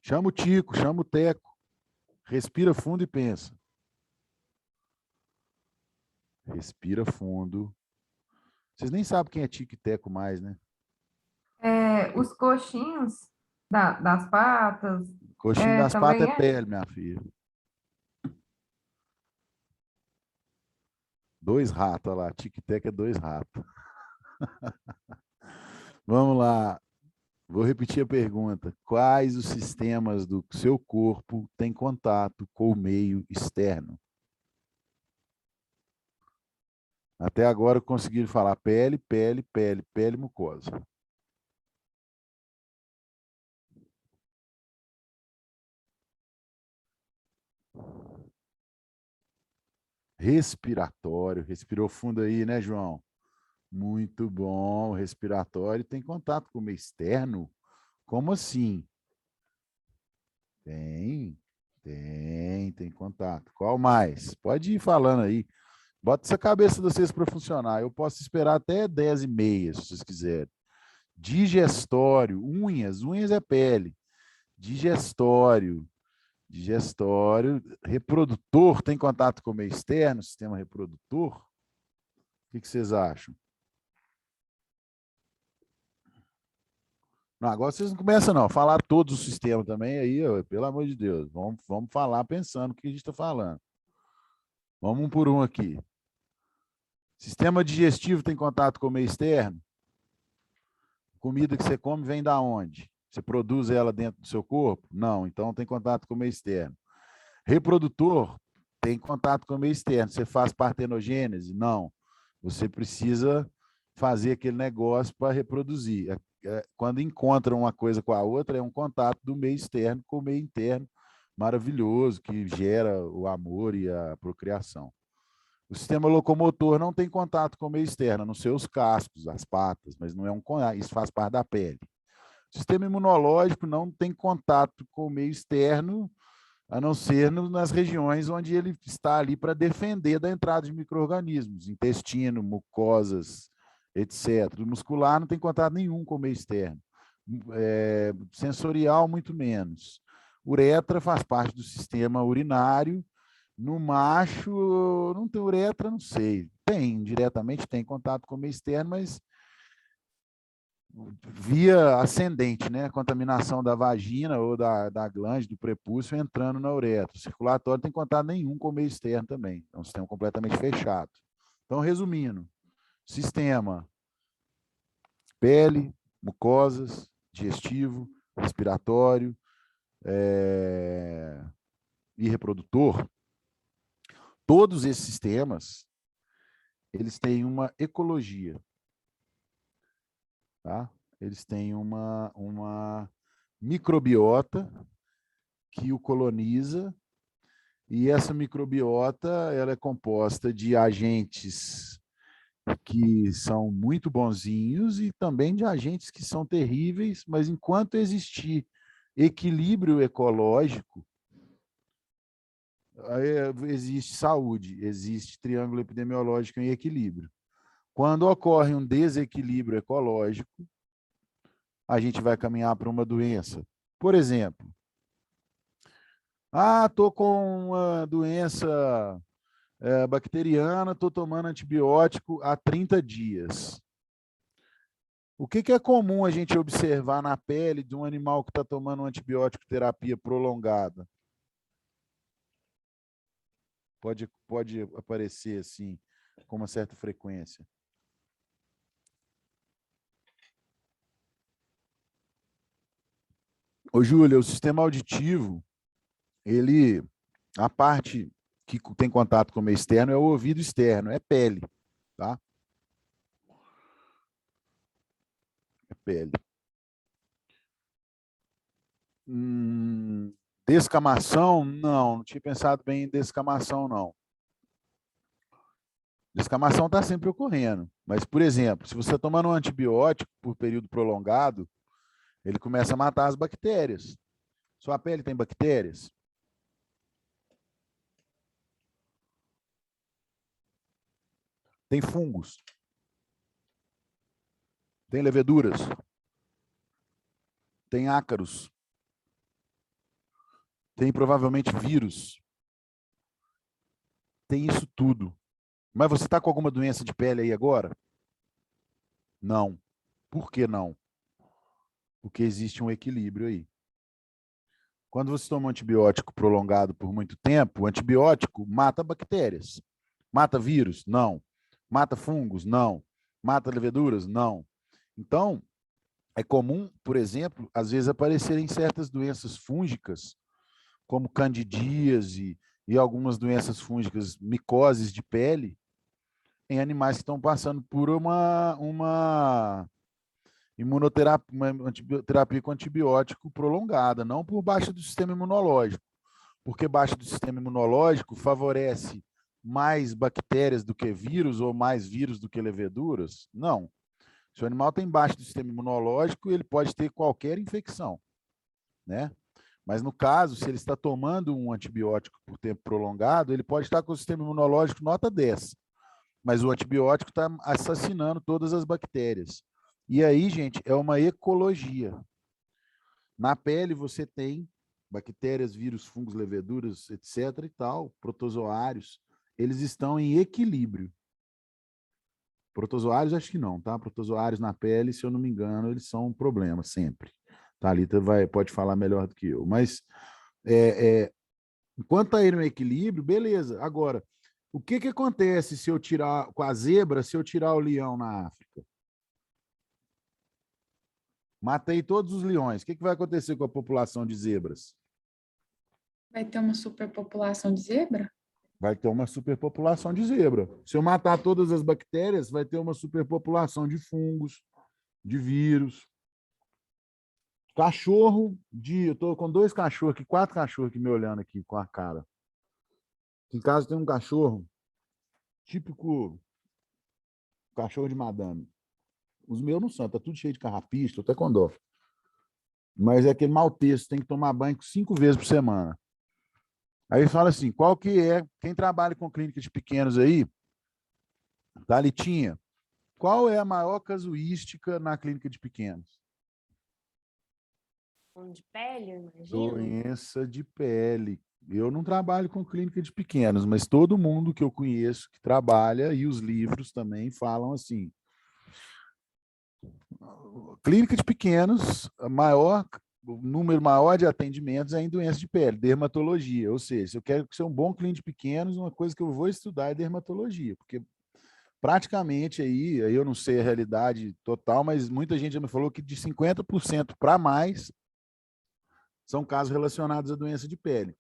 Chama o Tico, chama o Teco. Respira fundo e pensa. Respira fundo. Vocês nem sabem quem é Tico e Teco mais, né? Os coxinhos das patas, Coxinho das patas também é pele, minha filha. 2 ratos, olha lá. Tico e Teco é 2 ratos. Vamos lá. Vou repetir a pergunta. Quais os sistemas do seu corpo têm contato com o meio externo? Até agora conseguiram falar pele, pele, pele, pele, mucosa. Respiratório. Respirou fundo aí, né, João? Muito bom. Respiratório tem contato com o meio externo? Como assim? Tem contato. Qual mais? Pode ir falando aí. Bota essa cabeça de vocês para funcionar. Eu posso esperar até 10h30, se vocês quiserem. Digestório, unhas é pele. Digestório, reprodutor, tem contato com o meio externo, sistema reprodutor? O que vocês acham? Não, agora vocês não começam, não. Falar todos os sistemas também, aí, pelo amor de Deus. Vamos falar pensando o que a gente está falando. Vamos um por um aqui. Sistema digestivo tem contato com o meio externo? Comida que você come vem da onde? Você produz ela dentro do seu corpo? Não, então tem contato com o meio externo. Reprodutor tem contato com o meio externo. Você faz partenogênese? Não. Você precisa fazer aquele negócio para reproduzir. Quando encontram uma coisa com a outra, é um contato do meio externo com o meio interno maravilhoso, que gera o amor e a procriação. O sistema locomotor não tem contato com o meio externo, nos seus cascos, as patas, mas não é isso faz parte da pele. O sistema imunológico não tem contato com o meio externo, a não ser nas regiões onde ele está ali para defender da entrada de micro-organismos, intestino, mucosas, etc. O muscular não tem contato nenhum com o meio externo. Sensorial, muito menos. Uretra faz parte do sistema urinário. No macho, não tem uretra, não sei. Tem, diretamente tem contato com o meio externo, mas via ascendente, né? Contaminação da vagina ou da glande, do prepúcio, entrando na uretra. O circulatório não tem contato nenhum com o meio externo também. É um sistema completamente fechado. Então, resumindo, sistema pele, mucosas, digestivo, respiratório e reprodutor, todos esses sistemas, eles têm uma ecologia, tá? Eles têm uma microbiota que o coloniza, e essa microbiota ela é composta de agentes que são muito bonzinhos e também de agentes que são terríveis, mas enquanto existir equilíbrio ecológico, existe saúde, existe triângulo epidemiológico em equilíbrio. Quando ocorre um desequilíbrio ecológico, a gente vai caminhar para uma doença. Por exemplo, estou com uma doença bacteriana, estou tomando antibiótico há 30 dias. O que é comum a gente observar na pele de um animal que está tomando uma antibiótico terapia prolongada? Pode aparecer assim, com uma certa frequência. Ô, Júlia, o sistema auditivo, a parte que tem contato com o meio externo é o ouvido externo, é pele, tá? É pele. Descamação, não tinha pensado bem em descamação, não. Descamação está sempre ocorrendo, mas, por exemplo, se você tomar um antibiótico por período prolongado, ele começa a matar as bactérias. Sua pele tem bactérias? Tem fungos? Tem leveduras? Tem ácaros? Tem provavelmente vírus? Tem isso tudo. Mas você está com alguma doença de pele aí agora? Não. Por que não? Porque existe um equilíbrio aí. Quando você toma um antibiótico prolongado por muito tempo, o antibiótico mata bactérias. Mata vírus? Não. Mata fungos? Não. Mata leveduras? Não. Então, é comum, por exemplo, às vezes aparecerem certas doenças fúngicas, como candidíase e algumas doenças fúngicas, micoses de pele, em animais que estão passando por uma imunoterapia, uma terapia com antibiótico prolongada, não por baixa do sistema imunológico, porque baixa do sistema imunológico favorece mais bactérias do que vírus ou mais vírus do que leveduras? Não. Se o animal tem baixa do sistema imunológico, ele pode ter qualquer infecção, né? Mas no caso, se ele está tomando um antibiótico por tempo prolongado, ele pode estar com o sistema imunológico nota 10, mas o antibiótico está assassinando todas as bactérias. E aí, gente, é uma ecologia. Na pele você tem bactérias, vírus, fungos, leveduras, etc. e tal, protozoários, eles estão em equilíbrio. Protozoários, acho que não, tá? Protozoários na pele, se eu não me engano, eles são um problema sempre. Thalita pode falar melhor do que eu. Mas, enquanto está aí no equilíbrio, beleza. Agora, o que acontece se eu tirar, com a zebra, se eu tirar o leão na África? Matei todos os leões. O que vai acontecer com a população de zebras? Vai ter uma superpopulação de zebra? Vai ter uma superpopulação de zebra. Se eu matar todas as bactérias, vai ter uma superpopulação de fungos, de vírus. Eu tô com 2 cachorros aqui, 4 cachorros aqui me olhando aqui com a cara. Em casa tem um cachorro, típico cachorro de madame. Os meus não são, tá tudo cheio de carrapicho, tô até com dó. Mas é aquele maltês, tem que tomar banho 5 vezes por semana. Aí fala assim, quem trabalha com clínica de pequenos aí, Thalitinha, qual é a maior casuística na clínica de pequenos? De pele, eu imagino. Doença de pele. Eu não trabalho com clínica de pequenos, mas todo mundo que eu conheço que trabalha, e os livros também falam assim, clínica de pequenos, o número maior de atendimentos é em doença de pele, dermatologia. Ou seja, se eu quero ser um bom clínico de pequenos, uma coisa que eu vou estudar é dermatologia, porque praticamente aí eu não sei a realidade total, mas muita gente já me falou que de 50% para mais são casos relacionados à doença de pele.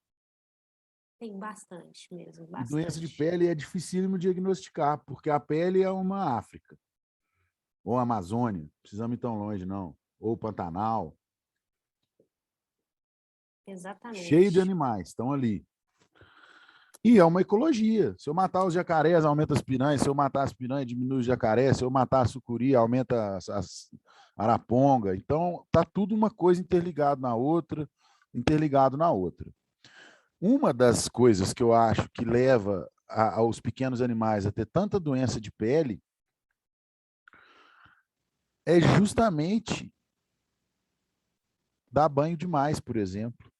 Tem bastante mesmo, E doença de bastante. pele é dificílimo diagnosticar, porque a pele é uma África, ou Amazônia, não precisamos ir tão longe, não, ou Pantanal, cheio de Exatamente. animais, estão ali. E é uma ecologia. Se eu matar os jacarés, aumenta as piranhas. Se eu matar as piranhas, diminui os jacarés. Se eu matar a sucuri, aumenta as araponga. Então, tá tudo uma coisa interligado na outra, interligado na outra. Uma das coisas que eu acho que leva aos pequenos animais a ter tanta doença de pele é justamente dar banho demais, por exemplo.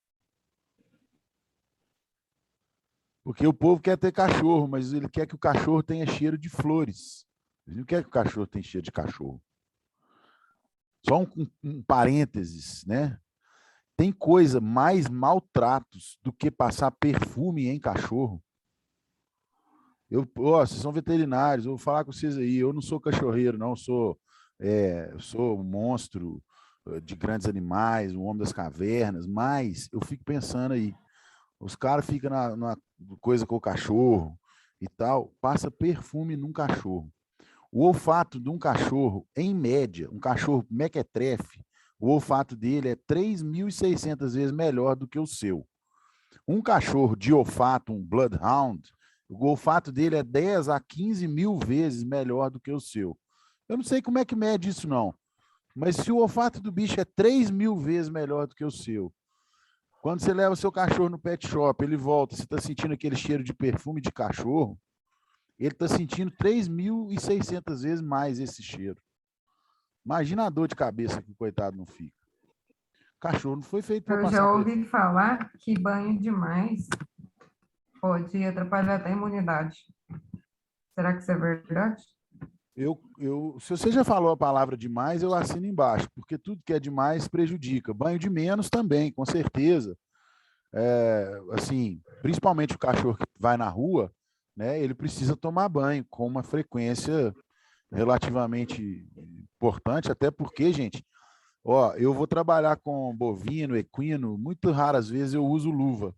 Porque o povo quer ter cachorro, mas ele quer que o cachorro tenha cheiro de flores. Ele não quer que o cachorro tenha cheiro de cachorro. Só um parênteses, né? Tem coisa mais maltratos do que passar perfume em cachorro. Vocês são veterinários, eu vou falar com vocês aí. Eu não sou cachorreiro, não. Eu sou um monstro de grandes animais, um homem das cavernas, mas eu fico pensando aí. Os caras ficam na coisa com o cachorro e tal, passa perfume num cachorro. O olfato de um cachorro, em média, um cachorro mequetrefe, o olfato dele é 3.600 vezes melhor do que o seu. Um cachorro de olfato, um bloodhound, o olfato dele é 10 a 15 mil vezes melhor do que o seu. Eu não sei como é que mede isso, não. Mas se o olfato do bicho é 3.000 vezes melhor do que o seu, quando você leva o seu cachorro no pet shop, ele volta, você está sentindo aquele cheiro de perfume de cachorro, ele está sentindo 3.600 vezes mais esse cheiro. Imagina a dor de cabeça que o coitado não fica. O cachorro não foi feito para Eu já passar ouvi perfume. falar que banho demais pode atrapalhar até a imunidade. Será que isso é verdade? Se você já falou a palavra demais, eu assino embaixo, porque tudo que é demais prejudica. Banho de menos também, com certeza. Assim, principalmente o cachorro que vai na rua, né, ele precisa tomar banho com uma frequência relativamente importante, até porque, gente, eu vou trabalhar com bovino, equino, muito raras vezes eu uso luva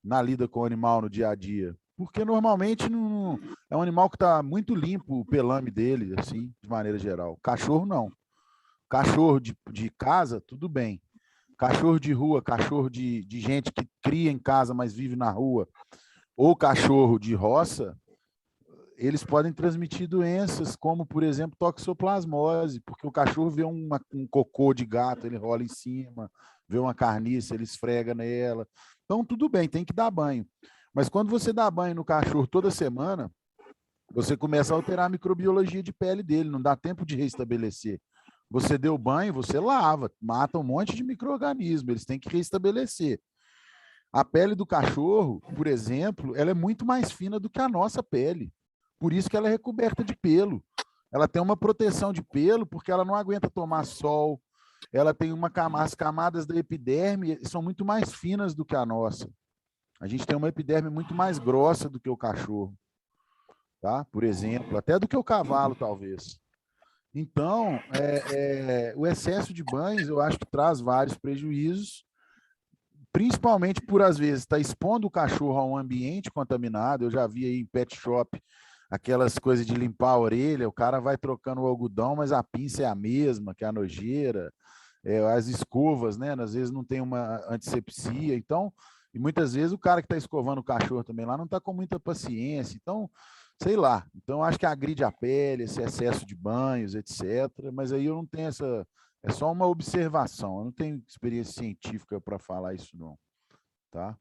na lida com o animal no dia a dia, porque normalmente não, é um animal que está muito limpo o pelame dele, assim, de maneira geral. Cachorro não. Cachorro de casa, tudo bem. Cachorro de rua, cachorro de gente que cria em casa, mas vive na rua, ou cachorro de roça, eles podem transmitir doenças, como, por exemplo, toxoplasmose, porque o cachorro vê um cocô de gato, ele rola em cima, vê uma carniça, ele esfrega nela. Então, tudo bem, tem que dar banho. Mas quando você dá banho no cachorro toda semana, você começa a alterar a microbiologia de pele dele, não dá tempo de restabelecer. Você deu banho, você lava, mata um monte de micro-organismo, eles têm que restabelecer. A pele do cachorro, por exemplo, ela é muito mais fina do que a nossa pele. Por isso que ela é recoberta de pelo. Ela tem uma proteção de pelo porque ela não aguenta tomar sol. Ela tem as camadas da epiderme são muito mais finas do que a nossa. A gente tem uma epiderme muito mais grossa do que o cachorro, tá? Por exemplo, até do que o cavalo, talvez. Então, o excesso de banhos, eu acho que traz vários prejuízos, principalmente por, às vezes, estar expondo o cachorro a um ambiente contaminado. Eu já vi aí em pet shop aquelas coisas de limpar a orelha, o cara vai trocando o algodão, mas a pinça é a mesma, que é a nojeira, as escovas, né? Às vezes não tem uma antisepsia, então, e muitas vezes o cara que está escovando o cachorro também lá não está com muita paciência, então, sei lá. Então, acho que agride a pele, esse excesso de banhos, etc. Mas aí eu não tenho essa. É só uma observação, eu não tenho experiência científica para falar isso, não. Tá?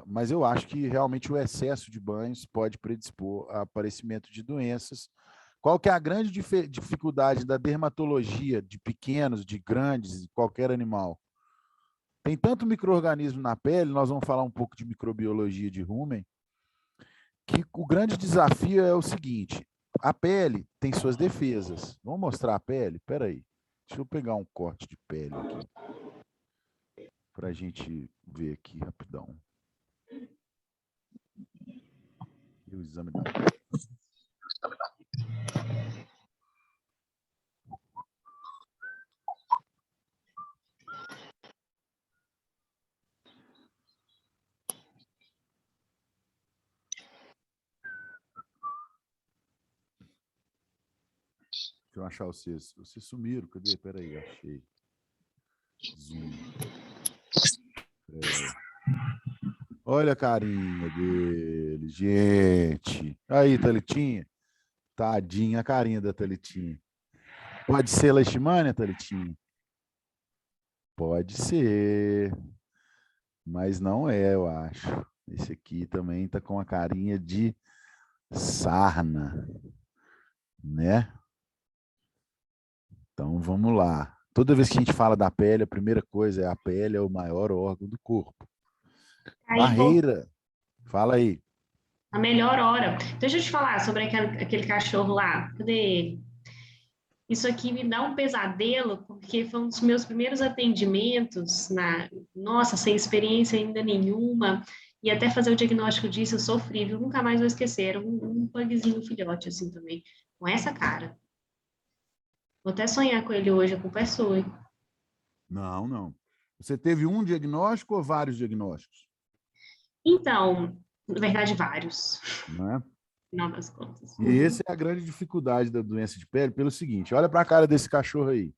Mas eu acho que realmente o excesso de banhos pode predispor a aparecimento de doenças. Qual que é a grande dificuldade da dermatologia de pequenos, de grandes, de qualquer animal? Tem tanto micro-organismo na pele, nós vamos falar um pouco de microbiologia de rumen, que o grande desafio é o seguinte: a pele tem suas defesas. Vamos mostrar a pele? Espera aí. Deixa eu pegar um corte de pele aqui para a gente ver aqui rapidão. E o exame da pele. Deixa eu achar vocês. Vocês sumiram. Cadê? Espera aí, achei. Zoom. Olha a carinha dele, gente. Aí, Thalitinha. Tadinha a carinha da Thalitinha. Pode ser leishmania, Thalitinha? Pode ser. Mas não é, eu acho. Esse aqui também tá com a carinha de sarna, né? Então, vamos lá. Toda vez que a gente fala da pele, a primeira coisa é a pele é o maior órgão do corpo. Aí, Barreira. Fala aí. a melhor hora. Deixa eu te falar sobre aquele cachorro lá. Cadê ele? Isso aqui me dá um pesadelo, porque foi um dos meus primeiros atendimentos, nossa, sem experiência ainda nenhuma, e até fazer o diagnóstico disso eu sofri, viu? Nunca mais vou esquecer. Era um pugzinho, um filhote, assim, também, com essa cara. Vou até sonhar com ele hoje, a culpa é sua, hein? Não, não. Você teve um diagnóstico ou vários diagnósticos? Então, na verdade, vários, Não é? no final das contas. E essa é a grande dificuldade da doença de pele, pelo seguinte, olha para a cara desse cachorro aí.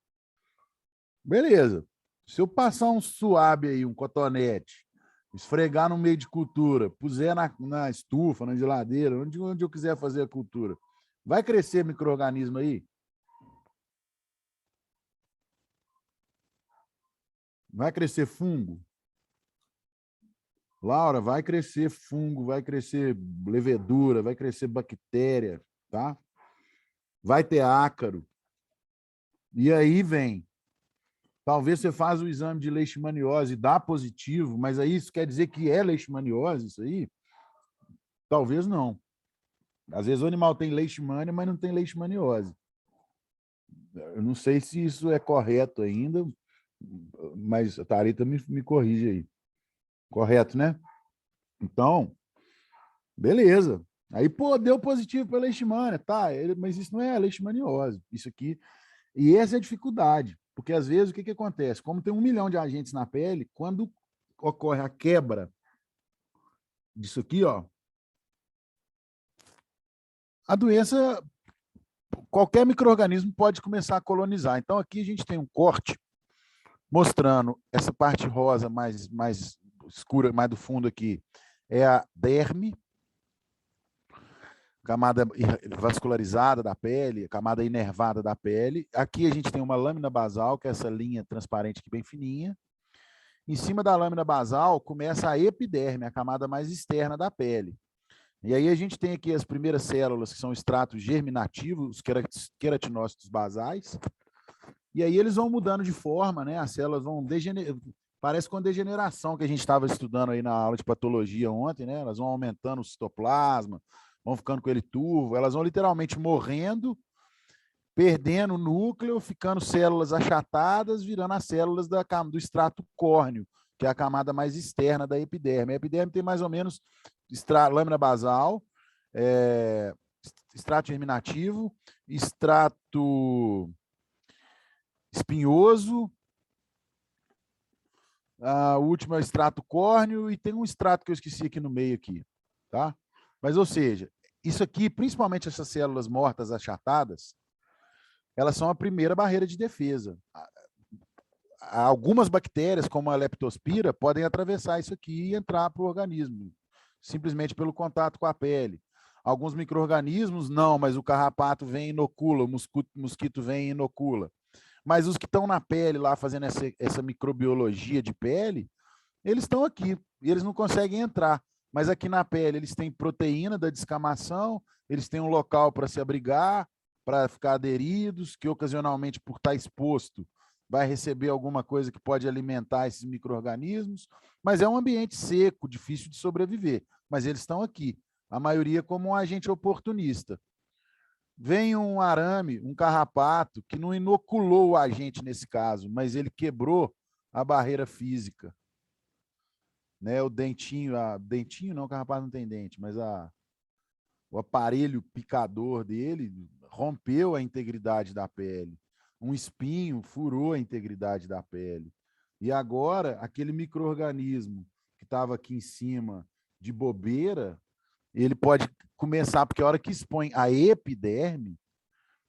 Beleza. Se eu passar um suave aí, um cotonete, esfregar no meio de cultura, puser na estufa, na geladeira, onde eu quiser fazer a cultura, vai crescer micro-organismo aí? Vai crescer fungo? Laura, vai crescer fungo, vai crescer levedura, vai crescer bactéria, tá? Vai ter ácaro. E aí vem. Talvez você faz o exame de leishmaniose e dá positivo, mas aí isso quer dizer que é leishmaniose isso aí? Talvez não. Às vezes o animal tem leishmania, mas não tem leishmaniose. Eu não sei se isso é correto ainda, mas a Thalita me corrige aí. Correto, né? Então, beleza. Aí, pô, deu positivo para leishmania, tá? Mas isso não é leishmaniose. Isso aqui. E essa é a dificuldade. Porque, às vezes, o que acontece? Como tem 1 milhão de agentes na pele, quando ocorre a quebra disso aqui, ó, a doença, qualquer micro-organismo pode começar a colonizar. Então, aqui a gente tem um corte mostrando essa parte rosa mais escura, mais do fundo aqui, é a derme, camada vascularizada da pele, camada inervada da pele. Aqui a gente tem uma lâmina basal, que é essa linha transparente aqui bem fininha. Em cima da lâmina basal começa a epiderme, a camada mais externa da pele. E aí a gente tem aqui as primeiras células, que são extratos germinativos, os queratinócitos basais. E aí eles vão mudando de forma, né? As células vão degenerando. Parece com a degeneração que a gente estava estudando aí na aula de patologia ontem, né? Elas vão aumentando o citoplasma, vão ficando com ele turvo, elas vão literalmente morrendo, perdendo o núcleo, ficando células achatadas, virando as células do extrato córneo, que é a camada mais externa da epiderme. A epiderme tem mais ou menos lâmina basal, extrato germinativo, extrato espinhoso, o último é o extrato córneo e tem um extrato que eu esqueci aqui no meio aqui, tá? Mas, ou seja, isso aqui, principalmente essas células mortas achatadas, elas são a primeira barreira de defesa. Algumas bactérias, como a leptospira, podem atravessar isso aqui e entrar para o organismo, simplesmente pelo contato com a pele. Alguns micro-organismos, não, mas o carrapato vem e inocula, o mosquito vem e inocula. Mas os que estão na pele lá fazendo essa microbiologia de pele, eles estão aqui e eles não conseguem entrar. Mas aqui na pele eles têm proteína da descamação, eles têm um local para se abrigar, para ficar aderidos, que ocasionalmente, por estar exposto, vai receber alguma coisa que pode alimentar esses micro-organismos. Mas é um ambiente seco, difícil de sobreviver. Mas eles estão aqui. A maioria como um agente oportunista. Vem um arame, um carrapato, que não inoculou o agente nesse caso, mas ele quebrou a barreira física. Né? O dentinho, dentinho não, o carrapato não tem dente, mas o aparelho picador dele rompeu a integridade da pele. Um espinho furou a integridade da pele. E agora, aquele micro-organismo que estava aqui em cima de bobeira, ele pode começar, porque a hora que expõe a epiderme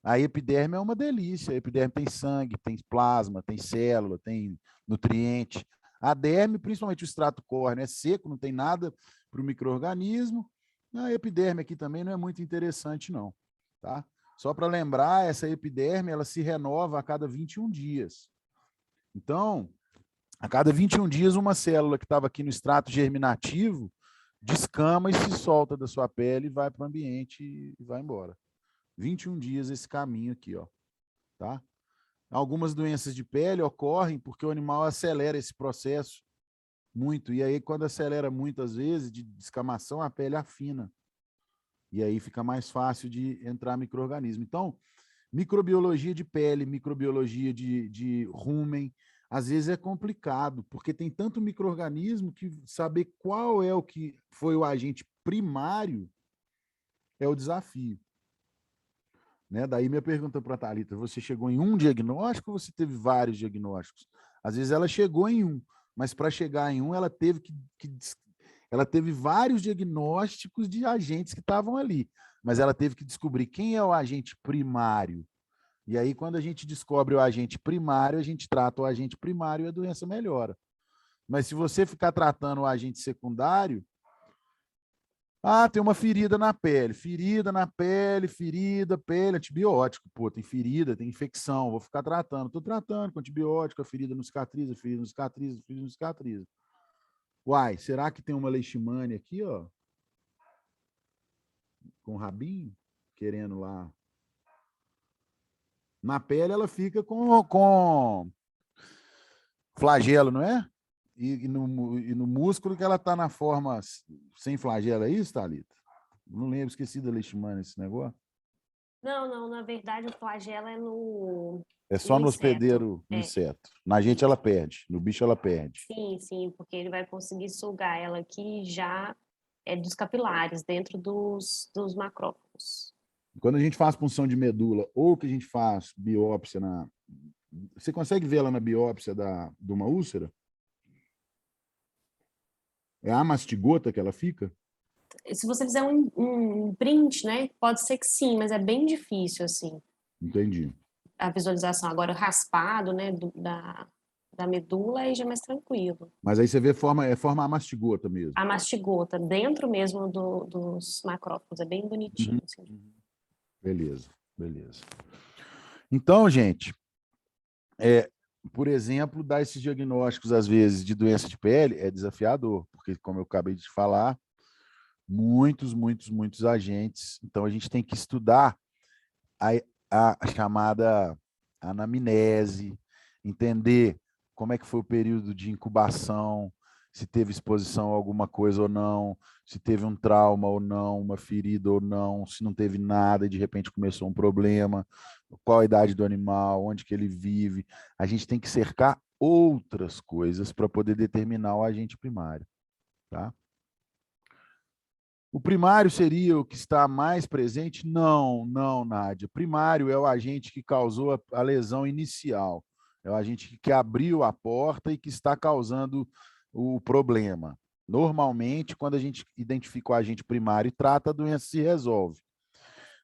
é uma delícia. A epiderme tem sangue, tem plasma, tem célula, tem nutriente. A derme, principalmente o extrato córneo, é seco, não tem nada para o micro-organismo. A epiderme aqui também não é muito interessante, não. Tá? Só para lembrar, essa epiderme ela se renova a cada 21 dias. Então, a cada 21 dias, uma célula que estava aqui no extrato germinativo descama e se solta da sua pele e vai para o ambiente e vai embora. 21 dias esse caminho aqui, ó. Tá? Algumas doenças de pele ocorrem porque o animal acelera esse processo muito. E aí, quando acelera muitas vezes de descamação, a pele afina. E aí fica mais fácil de entrar micro-organismo. Então, microbiologia de pele, microbiologia de rumen, às vezes é complicado, porque tem tanto micro-organismo que saber qual é o que foi o agente primário é o desafio. Né? Daí minha pergunta para a Thalita, você chegou em um diagnóstico ou você teve vários diagnósticos? Às vezes ela chegou em um, mas para chegar em um ela teve ela teve vários diagnósticos de agentes que estavam ali, mas ela teve que descobrir quem é o agente primário. E aí, quando a gente descobre o agente primário, a gente trata o agente primário e a doença melhora. Mas se você ficar tratando o agente secundário, tem uma ferida na pele, pele, antibiótico. Pô, tem ferida, tem infecção, vou ficar tratando. Estou tratando com antibiótico, a ferida não cicatriza, a ferida não cicatriza, a ferida não cicatriza. Uai, será que tem uma leishmania aqui, ó? Com o rabinho, querendo lá. Na pele ela fica com flagelo, não é? E no músculo que ela está na forma sem flagelo, é isso, Thalita? Não lembro, esqueci da leishmania esse negócio. Não, na verdade o flagelo é no É só no inseto. hospedeiro, no inseto. Na gente ela perde, no bicho ela perde. Sim, porque ele vai conseguir sugar ela aqui já dos capilares, dentro dos macrófagos. Quando a gente faz punção de medula ou que a gente faz biópsia Você consegue ver ela na biópsia de uma úlcera? É a mastigota que ela fica? Se você fizer um print, né, pode ser que sim, mas é bem difícil, assim, Entendi. a visualização. Agora, raspado, né, da medula, aí já é mais tranquilo. Mas aí você vê forma a mastigota mesmo. A mastigota, dentro mesmo dos macrófagos, é bem bonitinho. Assim. Beleza. Então, gente, por exemplo, dar esses diagnósticos, às vezes, de doença de pele é desafiador, porque, como eu acabei de falar, muitos agentes. Então, a gente tem que estudar a chamada anamnese, entender como é que foi o período de incubação, se teve exposição a alguma coisa ou não, se teve um trauma ou não, uma ferida ou não, se não teve nada e de repente começou um problema, qual a idade do animal, onde que ele vive. A gente tem que cercar outras coisas para poder determinar o agente primário. Tá? O primário seria o que está mais presente? Não, Nádia. Primário é o agente que causou a lesão inicial. É o agente que abriu a porta e que está causando o problema. Normalmente, quando a gente identifica o agente primário e trata, a doença se resolve.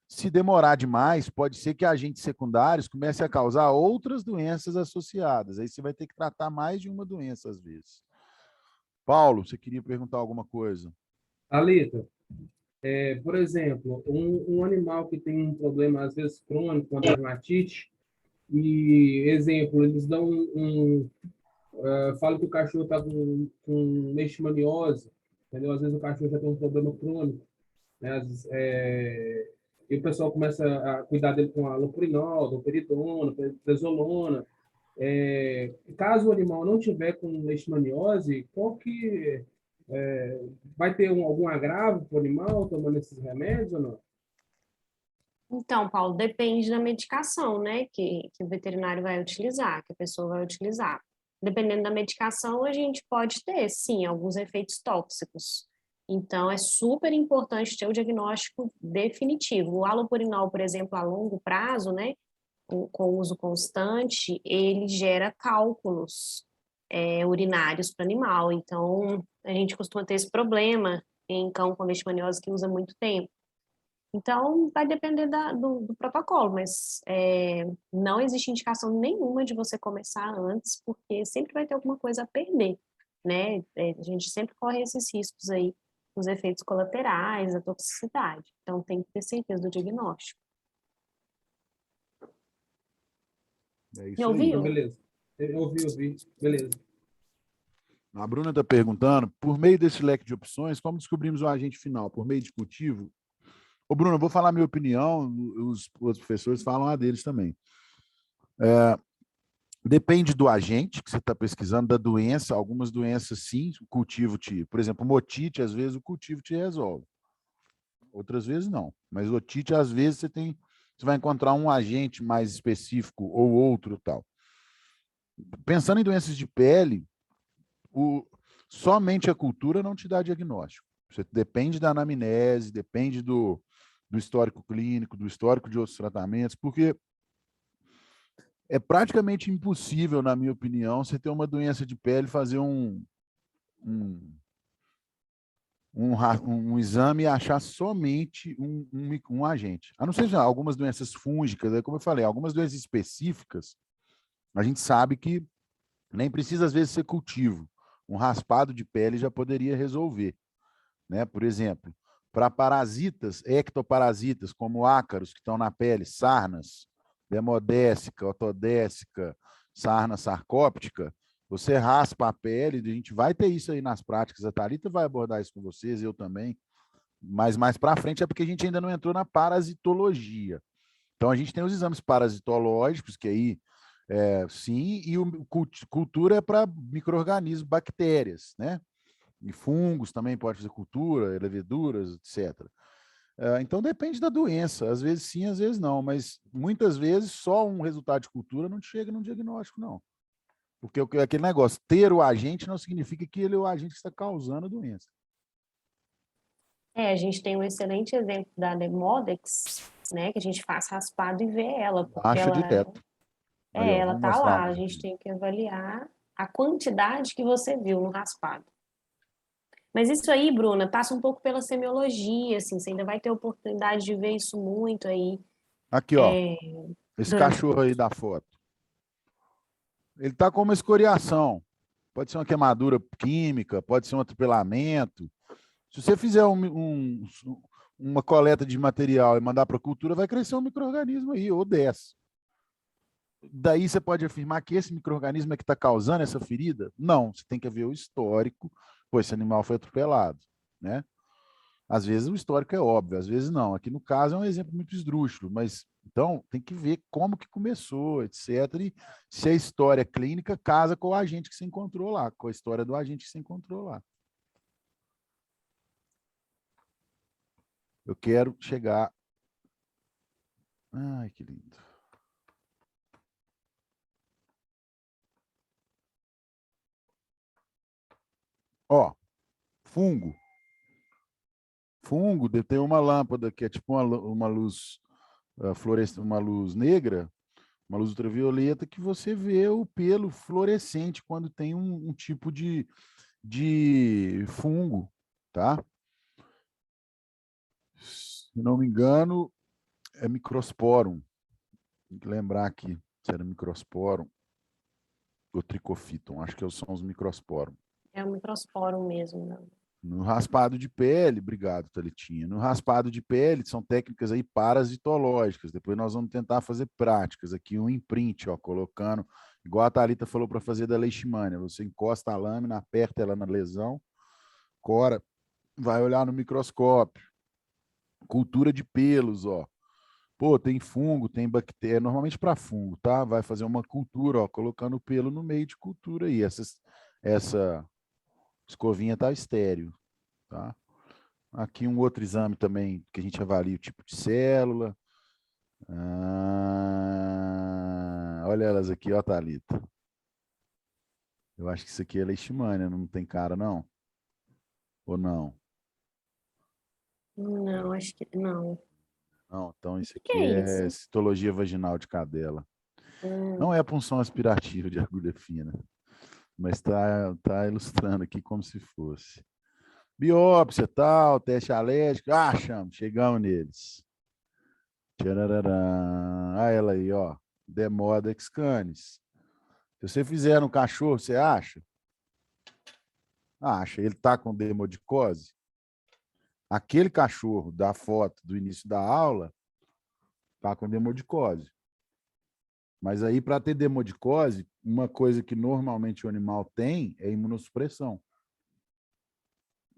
Se demorar demais, pode ser que agentes secundários comecem a causar outras doenças associadas. Aí você vai ter que tratar mais de uma doença às vezes. Paulo, você queria perguntar alguma coisa? Alita, por exemplo, um animal que tem um problema, às vezes, crônico, com dermatite, e, exemplo, eles dão falam que o cachorro está com leishmaniose, entendeu? Às vezes o cachorro já tem um problema crônico, né? E o pessoal começa a cuidar dele com allopurinol, domperidona, prednisolona. Caso o animal não tiver com leishmaniose, qual que vai ter algum agravo para o animal tomando esses remédios ou não? Então, Paulo, depende da medicação, né, que o veterinário vai utilizar, que a pessoa vai utilizar. Dependendo da medicação, a gente pode ter, sim, alguns efeitos tóxicos. Então, é super importante ter o diagnóstico definitivo. O halopurinol, por exemplo, a longo prazo, né, com uso constante, ele gera cálculos urinários para animal. Então, a gente costuma ter esse problema em cão com leishmaniose que usa muito tempo. Então, vai depender do protocolo, mas não existe indicação nenhuma de você começar antes, porque sempre vai ter alguma coisa a perder, né? A gente sempre corre esses riscos aí, os efeitos colaterais, a toxicidade. Então, tem que ter certeza do diagnóstico. É Me isso aí. Não, ouviu? beleza. Eu ouvi. Beleza. A Bruna está perguntando, por meio desse leque de opções, como descobrimos o agente final? Por meio de cultivo? Ô, Bruno, eu vou falar a minha opinião, os professores falam a deles também. Depende do agente que você está pesquisando, da doença. Algumas doenças, sim, o cultivo por exemplo, motite, às vezes o cultivo te resolve. Outras vezes não. Mas otite, às vezes, você vai encontrar um agente mais específico ou outro tal. Pensando em doenças de pele, somente a cultura não te dá diagnóstico. Você depende da anamnese, depende do histórico clínico, do histórico de outros tratamentos, porque é praticamente impossível, na minha opinião, você ter uma doença de pele e fazer um exame e achar somente um agente. A não ser algumas doenças fúngicas, como eu falei, algumas doenças específicas, a gente sabe que nem precisa, às vezes, ser cultivo. Um raspado de pele já poderia resolver. Né? Por exemplo, para parasitas, ectoparasitas, como ácaros que estão na pele, sarnas, demodécica, otodécica, sarna sarcóptica, você raspa a pele, a gente vai ter isso aí nas práticas, a Thalita vai abordar isso com vocês, eu também, mas mais para frente é porque a gente ainda não entrou na parasitologia. Então, a gente tem os exames parasitológicos, que aí, sim, e cultura é para micro-organismos, bactérias, né? E fungos também pode fazer cultura, leveduras, etc. Então depende da doença, às vezes sim, às vezes não, mas muitas vezes só um resultado de cultura não chega num diagnóstico, não. Porque aquele negócio, ter o agente não significa que ele é o agente que está causando a doença. A gente tem um excelente exemplo da Demodex, né, que a gente faz raspado e vê ela, porque Acha direto. Aí, ó, ela vamos tá mostrar lá, um a outro gente aqui. tem que avaliar a quantidade que você viu no raspado. Mas isso aí, Bruna, passa um pouco pela semiologia, assim, você ainda vai ter oportunidade de ver isso muito aí Aqui, ó, esse durante o cachorro aí curso. da foto. Ele está com uma escoriação. Pode ser uma queimadura química, pode ser um atropelamento. Se você fizer uma coleta de material e mandar para a cultura, vai crescer um micro-organismo aí, ou 10. Daí você pode afirmar que esse micro-organismo é que está causando essa ferida? Não, você tem que ver o histórico, pois esse animal foi atropelado, né? Às vezes o histórico é óbvio, às vezes não. Aqui no caso é um exemplo muito esdrúxulo, mas então tem que ver como que começou, etc. E se a história clínica casa com o agente que se encontrou lá, com a história do agente que se encontrou lá. Eu quero chegar. Ai, que lindo. Ó, fungo. Fungo tem uma lâmpada que é tipo uma luz uma luz negra, uma luz ultravioleta, que você vê o pelo fluorescente quando tem um tipo de fungo, tá? Se não me engano, é microsporum. Tem que lembrar aqui se era microsporum ou tricofiton. Acho que são os microsporum. É um microsporo mesmo, né? No raspado de pele, obrigado, Thalitinha. No raspado de pele, são técnicas aí parasitológicas. Depois nós vamos tentar fazer práticas aqui, um imprint, ó, colocando, igual a Thalita falou para fazer da leishmania. Você encosta a lâmina, aperta ela na lesão, cora, vai olhar no microscópio. Cultura de pelos, ó. Pô, tem fungo, tem bactéria, normalmente para fungo, tá? Vai fazer uma cultura, ó, colocando o pelo no meio de cultura aí. Essa escovinha tá estéreo, tá? Aqui um outro exame também que a gente avalia o tipo de célula. Olha elas aqui, ó, Thalita. Eu acho que isso aqui é leishmania, não tem cara, não? Ou não? Não, acho que não. Não, então isso Que aqui é é isso? citologia vaginal de cadela. Hum, Não é punção aspirativa de agulha fina, mas tá ilustrando aqui como se fosse. Biópsia, tal, teste alérgico. Chegamos neles. Tcharararã. Ah, ela aí, ó. Demodex canis. Se você fizer no cachorro, você acha? Acha. Ele tá com demodicose? Aquele cachorro da foto do início da aula tá com demodicose. Mas aí, para ter demodicose, uma coisa que normalmente o animal tem é imunossupressão.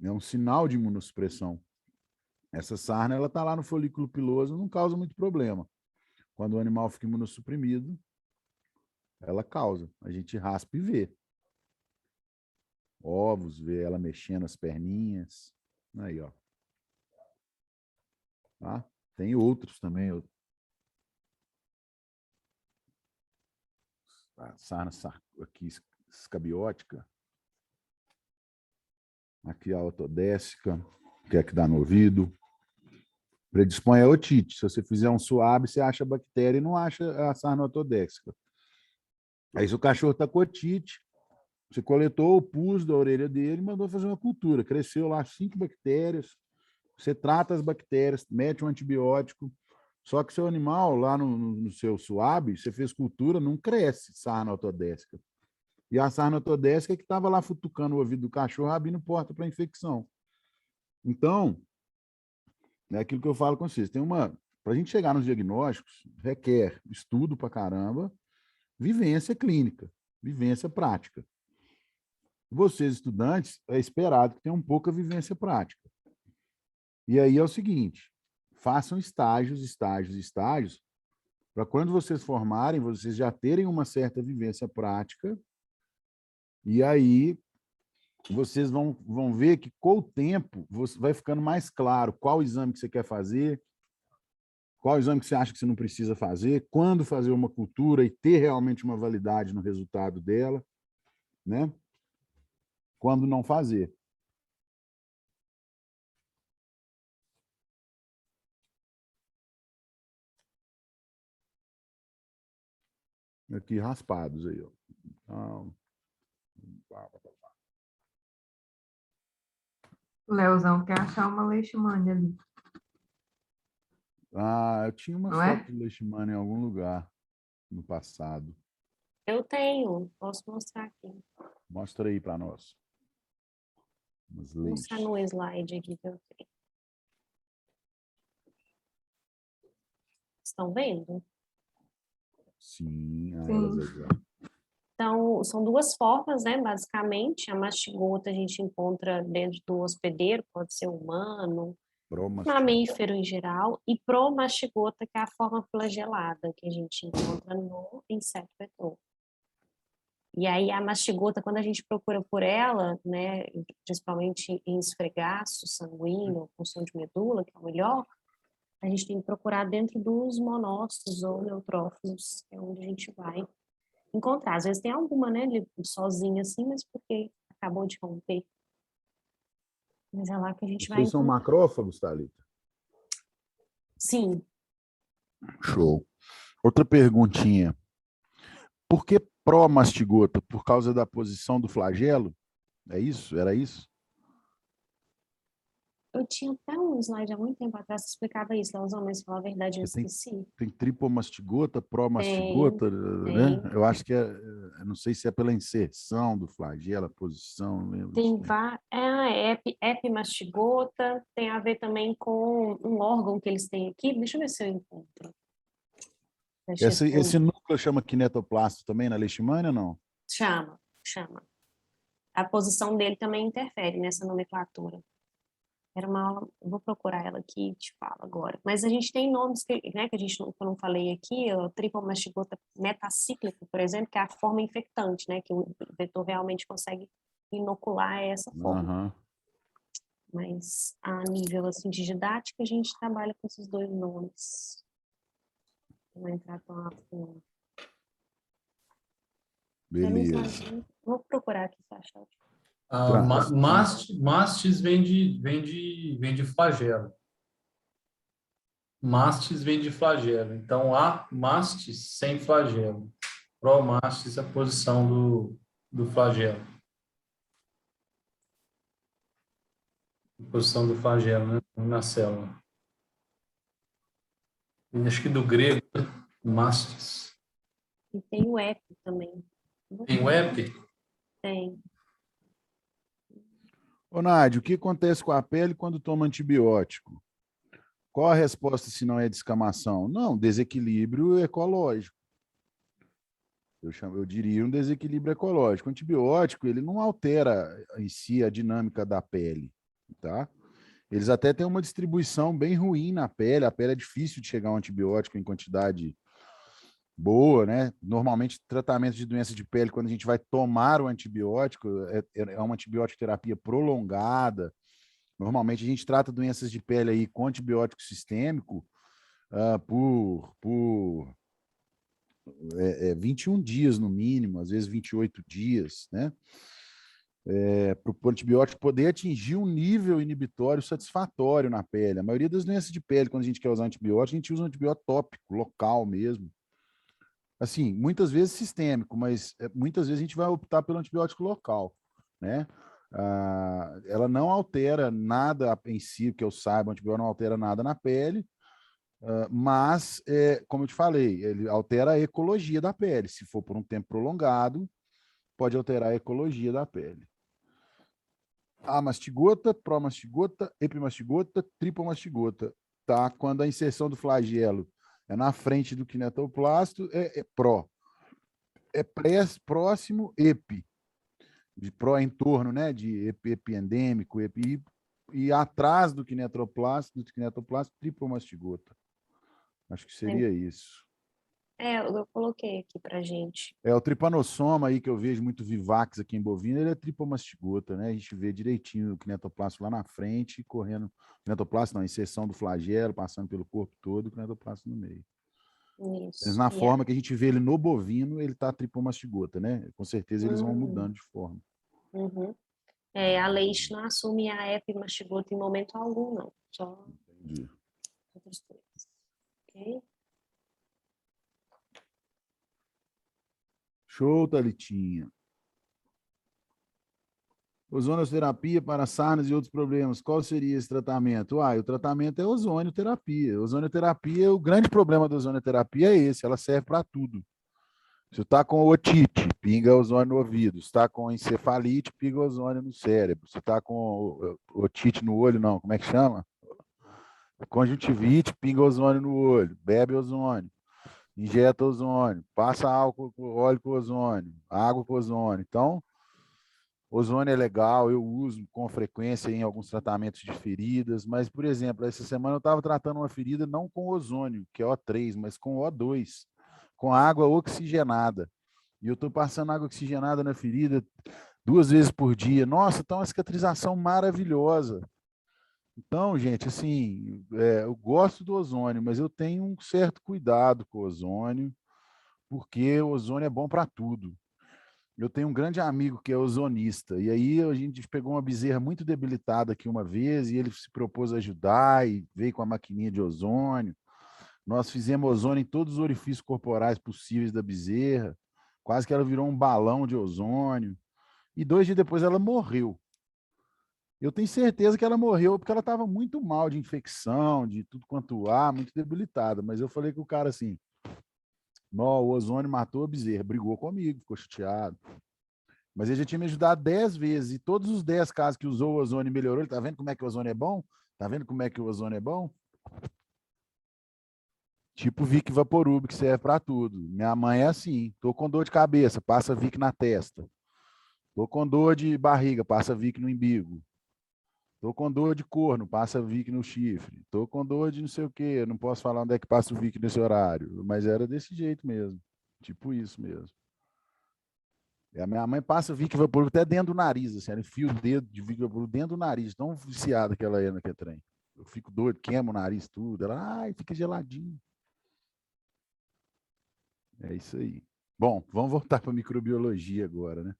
É um sinal de imunossupressão. Essa sarna, ela está lá no folículo piloso, não causa muito problema. Quando o animal fica imunossuprimido, ela causa. A gente raspa e vê. Ovos, vê ela mexendo as perninhas. Aí, ó. Tá? Tem outros também. A sarna aqui, escabiótica. Aqui a autodésica, que é que dá no ouvido. Predispõe a otite. Se você fizer um suave, você acha a bactéria e não acha a sarna autodésica. Aí se o cachorro está com otite, você coletou o pus da orelha dele e mandou fazer uma cultura. Cresceu lá 5 bactérias. Você trata as bactérias, mete um antibiótico. Só que seu animal, lá no seu suave, você fez cultura, não cresce sarna autodésica. E a sarna autodésica é que estava lá futucando o ouvido do cachorro, abrindo porta para infecção. Então, é aquilo que eu falo com vocês. Para a gente chegar nos diagnósticos, requer estudo para caramba, vivência clínica, vivência prática. Vocês, estudantes, é esperado que tenham pouca vivência prática. E aí é o seguinte, façam estágios, para quando vocês formarem, vocês já terem uma certa vivência prática, e aí vocês vão ver que, com o tempo, vai ficando mais claro qual exame que você quer fazer, qual exame que você acha que você não precisa fazer, quando fazer uma cultura e ter realmente uma validade no resultado dela, né? Quando não fazer. Aqui raspados aí, ó. Então, O Leozão quer achar uma leishmania ali, eu tinha umas não fotos é? de leishmania em algum lugar no passado. eu tenho, posso mostrar aqui. Mostra aí para nós. Umas Vou mostrar leish. no slide aqui que eu tenho. Estão vendo? Sim, elas Sim. aí, ó. Então, são duas formas, né? Basicamente, a mastigota a gente encontra dentro do hospedeiro, pode ser humano, Bromastigota. mamífero em geral, e promastigota, que é a forma flagelada que a gente encontra no inseto vetor. E aí a mastigota, quando a gente procura por ela, né, principalmente em esfregaço sanguíneo, função de medula, que é o melhor, a gente tem que procurar dentro dos monócitos ou neutrófilos, que é onde a gente vai encontrar. Às vezes tem alguma, né, sozinha assim, mas porque acabou de romper. Mas é lá que a gente vai Vocês são encontrar. macrófagos, Thalita? Sim, Show. Outra perguntinha. Por que pró-mastigota? Por causa da posição do flagelo? É isso? Era isso? eu tinha até um slide há muito tempo atrás que explicava isso, Leozão, mas falar a verdade eu Porque esqueci. tem tripomastigota, Tem, pró-mastigota, né? tem. Eu acho que eu não sei se é pela inserção do flagelo, a posição, não lembro disso. Tem epimastigota, tem a ver também com um órgão que eles têm aqui. Deixa eu ver se eu encontro. Pra te Esse responder. núcleo chama kinetoplasto também na leishmania, não? Chama, chama. A posição dele também interfere nessa nomenclatura. Eu vou procurar ela aqui e te falo agora. Mas a gente tem nomes que, né, que que eu não falei aqui, o tripomastigota metacíclico, por exemplo, que é a forma infectante, né, que o vetor realmente consegue inocular essa forma. Aham. Mas a nível assim, de didática, a gente trabalha com esses dois nomes. Não entrar tão a fundo. Beleza. Vou procurar aqui se achar. Mastes vem de flagelo. Mastes vem de flagelo. Então, há mastes sem flagelo. Promastes, a posição do flagelo. A posição do flagelo, né? Na célula. E acho que do grego, né? Mastes. E tem o EP também. Tem o EP? Tem. Ô, Nádia, o que acontece com a pele quando toma antibiótico? Qual a resposta se não é descamação? Não, desequilíbrio ecológico. Eu diria um desequilíbrio ecológico. O antibiótico, ele não altera em si a dinâmica da pele, tá? Eles até têm uma distribuição bem ruim na pele. A pele é difícil de chegar a um antibiótico em quantidade boa, né? Normalmente, tratamento de doença de pele, quando a gente vai tomar o antibiótico, é uma antibiótico terapia prolongada. Normalmente, a gente trata doenças de pele aí com antibiótico sistêmico por 21 dias no mínimo, às vezes 28 dias, né? Para o antibiótico poder atingir um nível inibitório satisfatório na pele. A maioria das doenças de pele, quando a gente quer usar antibiótico, a gente usa um antibiótico tópico, local mesmo. Assim, muitas vezes sistêmico, mas muitas vezes a gente vai optar pelo antibiótico local, né? Ela não altera nada em si, que eu saiba, o antibiótico não altera nada na pele, mas, como eu te falei, ele altera a ecologia da pele. Se for por um tempo prolongado, pode alterar a ecologia da pele. Amastigota, promastigota, epimastigota, tripomastigota. Tá? Quando a inserção do flagelo é na frente do kinetoplasto, é pró. É próximo, epi. De pró em torno, né? De epiendêmico, epi, e atrás do kinetoplasto, tripomastigota. Acho que seria isso. Eu coloquei aqui pra gente. O tripanossoma aí que eu vejo muito vivax aqui em bovino, ele é tripomastigota, né? A gente vê direitinho o kinetoplasto lá na frente, correndo, kinetoplasto não, inserção do flagelo, passando pelo corpo todo, o kinetoplasto no meio. Isso. Mas na forma que a gente vê ele no bovino, ele tá tripomastigota, né? Com certeza eles vão mudando de forma. Uhum. A leite não assume a epimastigota em momento algum, não. Só Entendi. outras coisas. Ok? Show, Thalitinha. Ozonoterapia para sarnas e outros problemas. Qual seria esse tratamento? O tratamento é ozonioterapia. Ozonioterapia, o grande problema da ozonioterapia é esse, ela serve para tudo. Se está com otite, pinga ozônio no ouvido. Se está com encefalite, pinga ozônio no cérebro. Se está com otite no olho, não, como é que chama? Conjuntivite, pinga ozônio no olho, bebe ozônio, injeta ozônio, passa álcool, óleo com ozônio, água com ozônio. Então, ozônio é legal, eu uso com frequência em alguns tratamentos de feridas, mas, por exemplo, essa semana eu estava tratando uma ferida não com ozônio, que é O3, mas com O2, com água oxigenada. E eu estou passando água oxigenada na ferida 2 vezes por dia. Nossa, tá uma cicatrização maravilhosa. Então, gente, assim, eu gosto do ozônio, mas eu tenho um certo cuidado com o ozônio, porque o ozônio é bom para tudo. Eu tenho um grande amigo que é ozonista, e aí a gente pegou uma bezerra muito debilitada aqui uma vez, e ele se propôs a ajudar, e veio com a maquininha de ozônio. Nós fizemos ozônio em todos os orifícios corporais possíveis da bezerra, quase que ela virou um balão de ozônio, e 2 dias depois ela morreu. Eu tenho certeza que ela morreu porque ela estava muito mal de infecção, de tudo quanto há, muito debilitada, mas eu falei com o cara assim, não, o ozônio matou a bezerra, brigou comigo, ficou chateado. Mas ele já tinha me ajudado 10 vezes, e todos os 10 casos que usou o ozônio e melhorou, ele tá vendo como é que o ozônio é bom? Tá vendo como é que o ozônio é bom? Tipo Vic Vaporub, que serve para tudo. Minha mãe é assim, tô com dor de cabeça, passa Vic na testa. Tô com dor de barriga, passa Vic no umbigo. Tô com dor de corno, passa Vic no chifre. Tô com dor de não sei o quê, não posso falar onde é que passa o Vic nesse horário. Mas era desse jeito mesmo, tipo isso mesmo. E a minha mãe passa Vic Vaporub até dentro do nariz, assim, ela enfia o dedo de Vic Vaporub dentro do nariz, tão viciada que ela é naquele trem. Eu fico doido, queimo o nariz, tudo. Ela, ai, fica geladinho. É isso aí. Bom, vamos voltar para a microbiologia agora, né?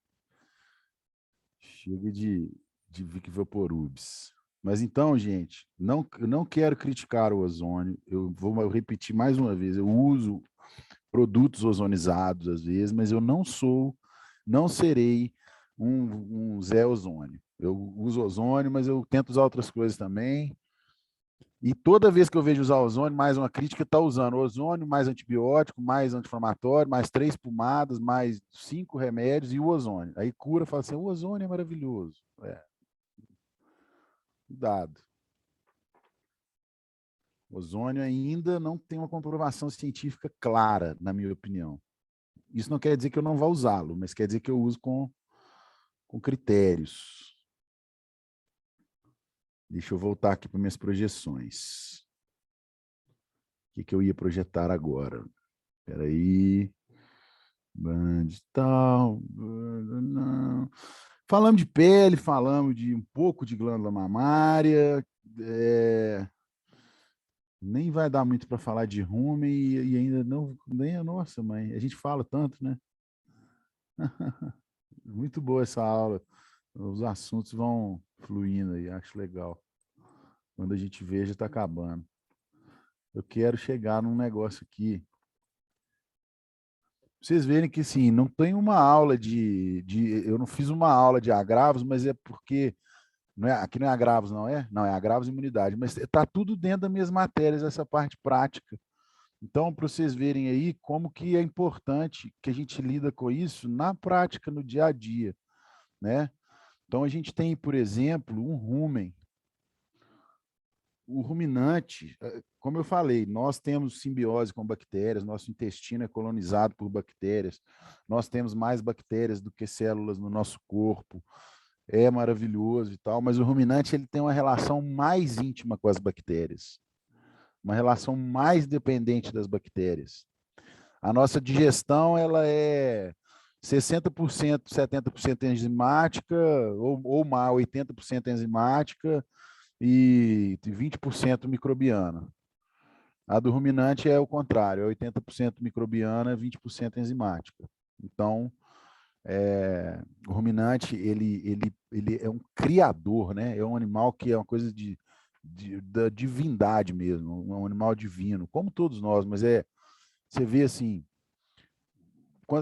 Chega de Vic-Vaporubs. Mas então, gente, não quero criticar o ozônio. Eu vou repetir mais uma vez. Eu uso produtos ozonizados às vezes, mas eu não serei um Zé Ozônio. Eu uso ozônio, mas eu tento usar outras coisas também. E toda vez que eu vejo usar ozônio, mais uma crítica está usando ozônio, mais antibiótico, mais anti-inflamatório, mais 3 pomadas, mais 5 remédios e o ozônio. Aí cura, fala assim, o ozônio é maravilhoso. Cuidado. O ozônio ainda não tem uma comprovação científica clara, na minha opinião. Isso não quer dizer que eu não vá usá-lo, mas quer dizer que eu uso com critérios. Deixa eu voltar aqui para minhas projeções. O que eu ia projetar agora? Espera aí. Band tal. Não. Falamos de pele, falamos de um pouco de glândula mamária. Nem vai dar muito para falar de rumen e ainda não. Nem, nossa, mãe, a gente fala tanto, né? Muito boa essa aula. Os assuntos vão fluindo aí, acho legal. Quando a gente vê, já está acabando. Eu quero chegar num negócio aqui. Vocês verem que, assim, não tem uma aula eu não fiz uma aula de agravos, mas é porque... Não é, aqui não é agravos, não é? Não, é agravos e imunidade. Mas está tudo dentro das minhas matérias, essa parte prática. Então, para vocês verem aí como que é importante que a gente lida com isso na prática, no dia a dia, né? Então, a gente tem, por exemplo, um rumen. O ruminante, como eu falei, nós temos simbiose com bactérias, nosso intestino é colonizado por bactérias, nós temos mais bactérias do que células no nosso corpo, é maravilhoso e tal, mas o ruminante ele tem uma relação mais íntima com as bactérias, uma relação mais dependente das bactérias. A nossa digestão ela é 60%, 70% enzimática, ou mais 80% enzimática, e 20% microbiana. A do ruminante é o contrário, é 80% microbiana, 20% enzimática. Então, o ruminante ele é um criador, né? É um animal que é uma coisa da divindade mesmo, um animal divino, como todos nós, mas você vê assim,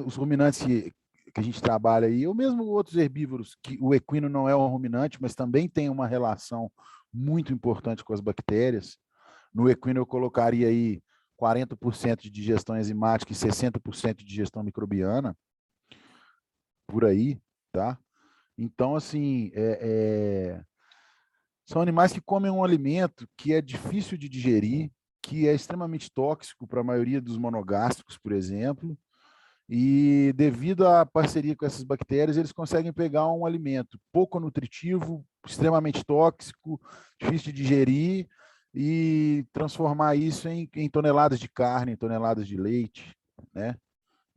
os ruminantes que a gente trabalha aí, ou mesmo outros herbívoros, que o equino não é um ruminante, mas também tem uma relação muito importante com as bactérias. No equino eu colocaria aí 40% de digestão enzimática e 60% de digestão microbiana, por aí, tá? Então, assim, são animais que comem um alimento que é difícil de digerir, que é extremamente tóxico para a maioria dos monogástricos, por exemplo, e devido à parceria com essas bactérias, eles conseguem pegar um alimento pouco nutritivo, extremamente tóxico, difícil de digerir e transformar isso em toneladas de carne, em toneladas de leite, né?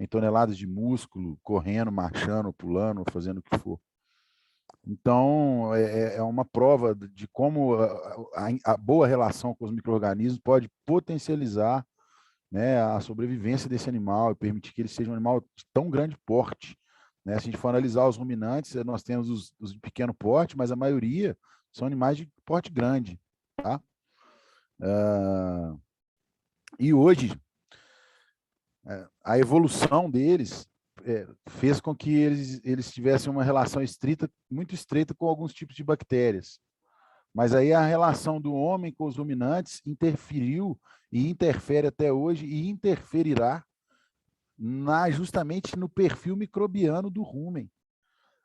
Em toneladas de músculo, correndo, marchando, pulando, fazendo o que for. Então, é uma prova de como a boa relação com os micro-organismos pode potencializar, né, a sobrevivência desse animal e permitir que ele seja um animal de tão grande porte. Né? Se a gente for analisar os ruminantes, nós temos os de pequeno porte, mas a maioria são animais de porte grande. Tá? E hoje, a evolução deles fez com que eles tivessem uma relação muito estreita com alguns tipos de bactérias. Mas aí a relação do homem com os ruminantes interferiu e interfere até hoje e interferirá justamente no perfil microbiano do rumen.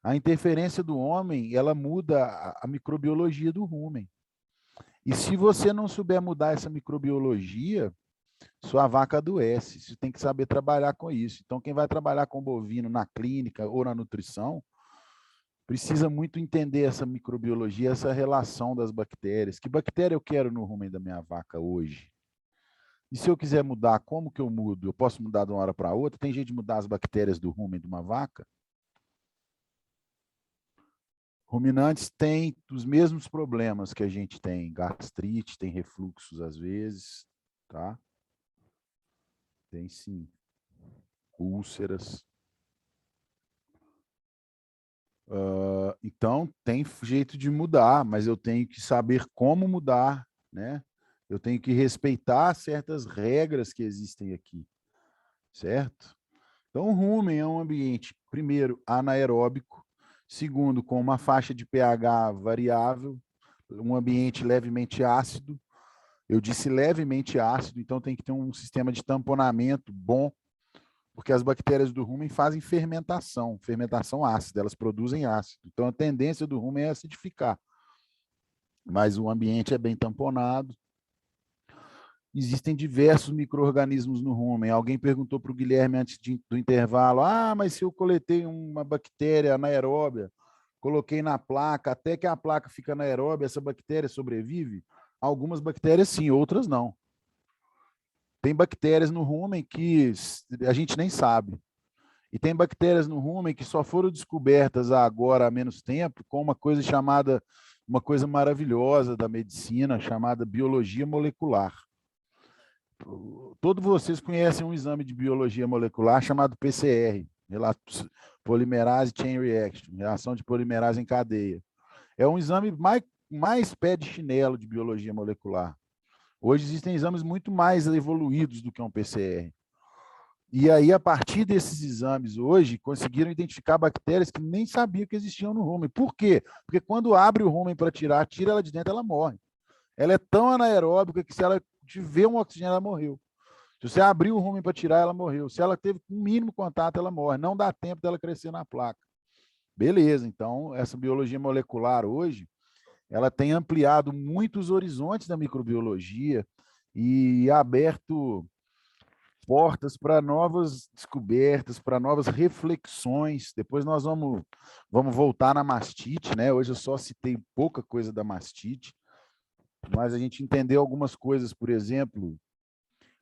A interferência do homem, ela muda a microbiologia do rumen. E se você não souber mudar essa microbiologia, sua vaca adoece. Você tem que saber trabalhar com isso. Então, quem vai trabalhar com bovino na clínica ou na nutrição, precisa muito entender essa microbiologia, essa relação das bactérias. Que bactéria eu quero no rumen da minha vaca hoje? E se eu quiser mudar, como que eu mudo? Eu posso mudar de uma hora para outra? Tem jeito de mudar as bactérias do rumen de uma vaca? Ruminantes têm os mesmos problemas que a gente tem, gastrite, tem refluxos às vezes, tá? Tem sim. úlceras. Então, tem jeito de mudar, mas eu tenho que saber como mudar, né? Eu tenho que respeitar certas regras que existem aqui, certo? Então, o rumen é um ambiente, primeiro, anaeróbico, segundo, com uma faixa de pH variável, um ambiente levemente ácido. Eu disse levemente ácido, então tem que ter um sistema de tamponamento bom, porque as bactérias do rumen fazem fermentação ácida, elas produzem ácido. Então, a tendência do rumen é acidificar. Mas o ambiente é bem tamponado. Existem diversos micro-organismos no rumen. Alguém perguntou para o Guilherme antes do intervalo, mas se eu coletei uma bactéria anaeróbia, coloquei na placa, até que a placa fica anaeróbia, essa bactéria sobrevive? Algumas bactérias sim, outras não. Tem bactérias no rumen que a gente nem sabe. E tem bactérias no rumen que só foram descobertas agora há menos tempo com uma coisa maravilhosa da medicina chamada biologia molecular. Todos vocês conhecem um exame de biologia molecular chamado PCR, Polymerase Chain Reaction, reação de polimerase em cadeia. É um exame mais pé de chinelo de biologia molecular. Hoje existem exames muito mais evoluídos do que um PCR. E aí, a partir desses exames hoje, conseguiram identificar bactérias que nem sabiam que existiam no rumen. Por quê? Porque quando abre o rumen para tirar, tira ela de dentro, ela morre. Ela é tão anaeróbica que se ela tiver um oxigênio, ela morreu. Se você abrir o rumen para tirar, ela morreu. Se ela teve um mínimo contato, ela morre. Não dá tempo dela crescer na placa. Beleza, então essa biologia molecular hoje, ela tem ampliado muitos horizontes da microbiologia e aberto portas para novas descobertas, para novas reflexões. Depois nós vamos voltar na mastite, né? Hoje eu só citei pouca coisa da mastite, mas a gente entendeu algumas coisas, por exemplo,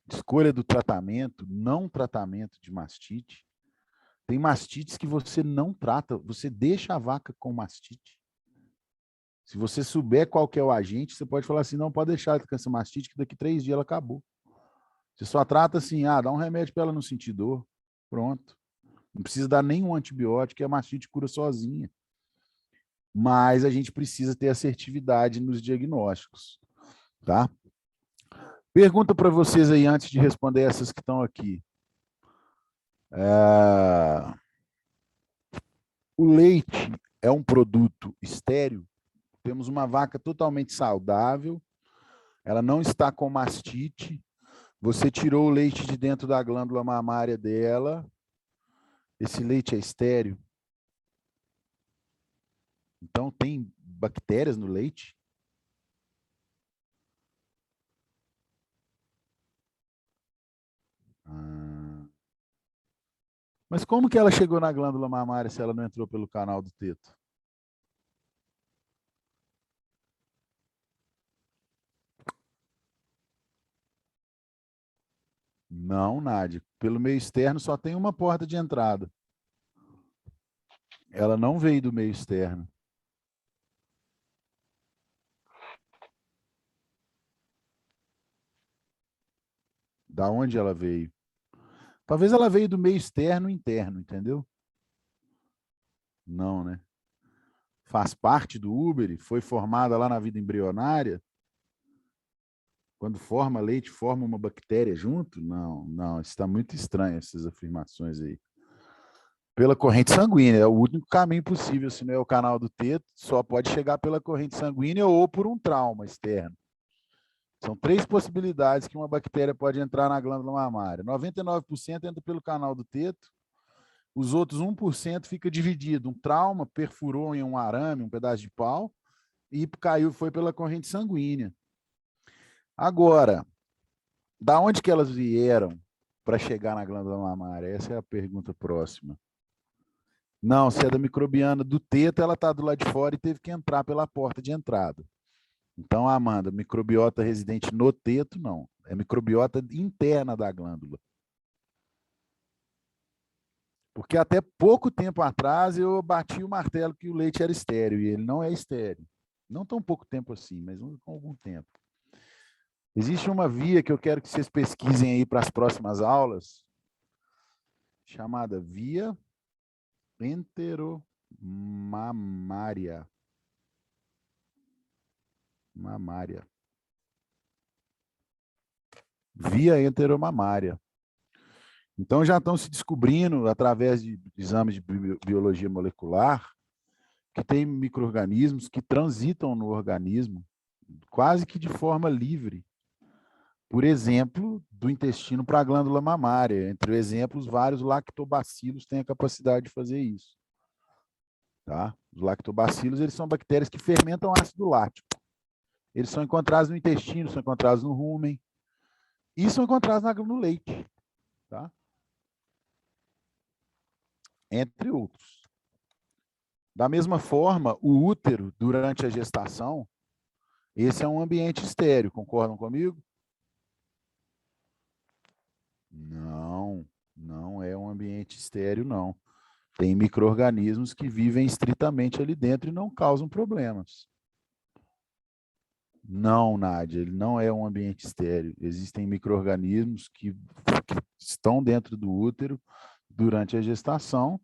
escolha do tratamento, não tratamento de mastite. Tem mastites que você não trata, você deixa a vaca com mastite. Se você souber qual que é o agente, você pode falar assim, não, pode deixar ela com essa mastite, que daqui 3 dias ela acabou. Você só trata assim, dá um remédio para ela não sentir dor, pronto. Não precisa dar nenhum antibiótico, a mastite cura sozinha. Mas a gente precisa ter assertividade nos diagnósticos, tá? Pergunta para vocês aí, antes de responder essas que estão aqui. O leite é um produto estéril? Temos uma vaca totalmente saudável, ela não está com mastite, você tirou o leite de dentro da glândula mamária dela, esse leite é estéril? Então, tem bactérias no leite? Mas como que ela chegou na glândula mamária se ela não entrou pelo canal do teto? Não, Nádia. Pelo meio externo só tem uma porta de entrada. Ela não veio do meio externo. Da onde ela veio? Talvez ela veio do meio externo e interno, entendeu? Não, né? Faz parte do úbere, foi formada lá na vida embrionária. Quando forma leite, forma uma bactéria junto? Não, não, está muito estranho essas afirmações aí. Pela corrente sanguínea, é o único caminho possível, se não é o canal do teto, só pode chegar pela corrente sanguínea ou por um trauma externo. São 3 possibilidades que uma bactéria pode entrar na glândula mamária. 99% entra pelo canal do teto, os outros 1% fica dividido. Um trauma perfurou em um arame, um pedaço de pau, e foi pela corrente sanguínea. Agora, da onde que elas vieram para chegar na glândula mamária? Essa é a pergunta próxima. Não, se é da microbiana do teto, ela está do lado de fora e teve que entrar pela porta de entrada. Então, Amanda, microbiota residente no teto, não. É microbiota interna da glândula. Porque até pouco tempo atrás eu bati o martelo que o leite era estéril, e ele não é estéril. Não tão pouco tempo assim, mas com algum tempo. Existe uma via que eu quero que vocês pesquisem aí para as próximas aulas, chamada via enteromamária. Via enteromamária. Então, já estão se descobrindo, através de exames de biologia molecular, que tem micro-organismos que transitam no organismo quase que de forma livre. Por exemplo, do intestino para a glândula mamária. Entre exemplos, vários lactobacilos têm a capacidade de fazer isso. Tá? Os lactobacilos, eles são bactérias que fermentam ácido lático. Eles são encontrados no intestino, são encontrados no rúmen e são encontrados no leite. Tá? Entre outros. Da mesma forma, o útero, durante a gestação, esse é um ambiente estéril, concordam comigo? Não, não é um ambiente estéril, não. Tem micro-organismos que vivem estritamente ali dentro e não causam problemas. Não, Nádia, ele não é um ambiente estéril. Existem micro-organismos que estão dentro do útero durante a gestação.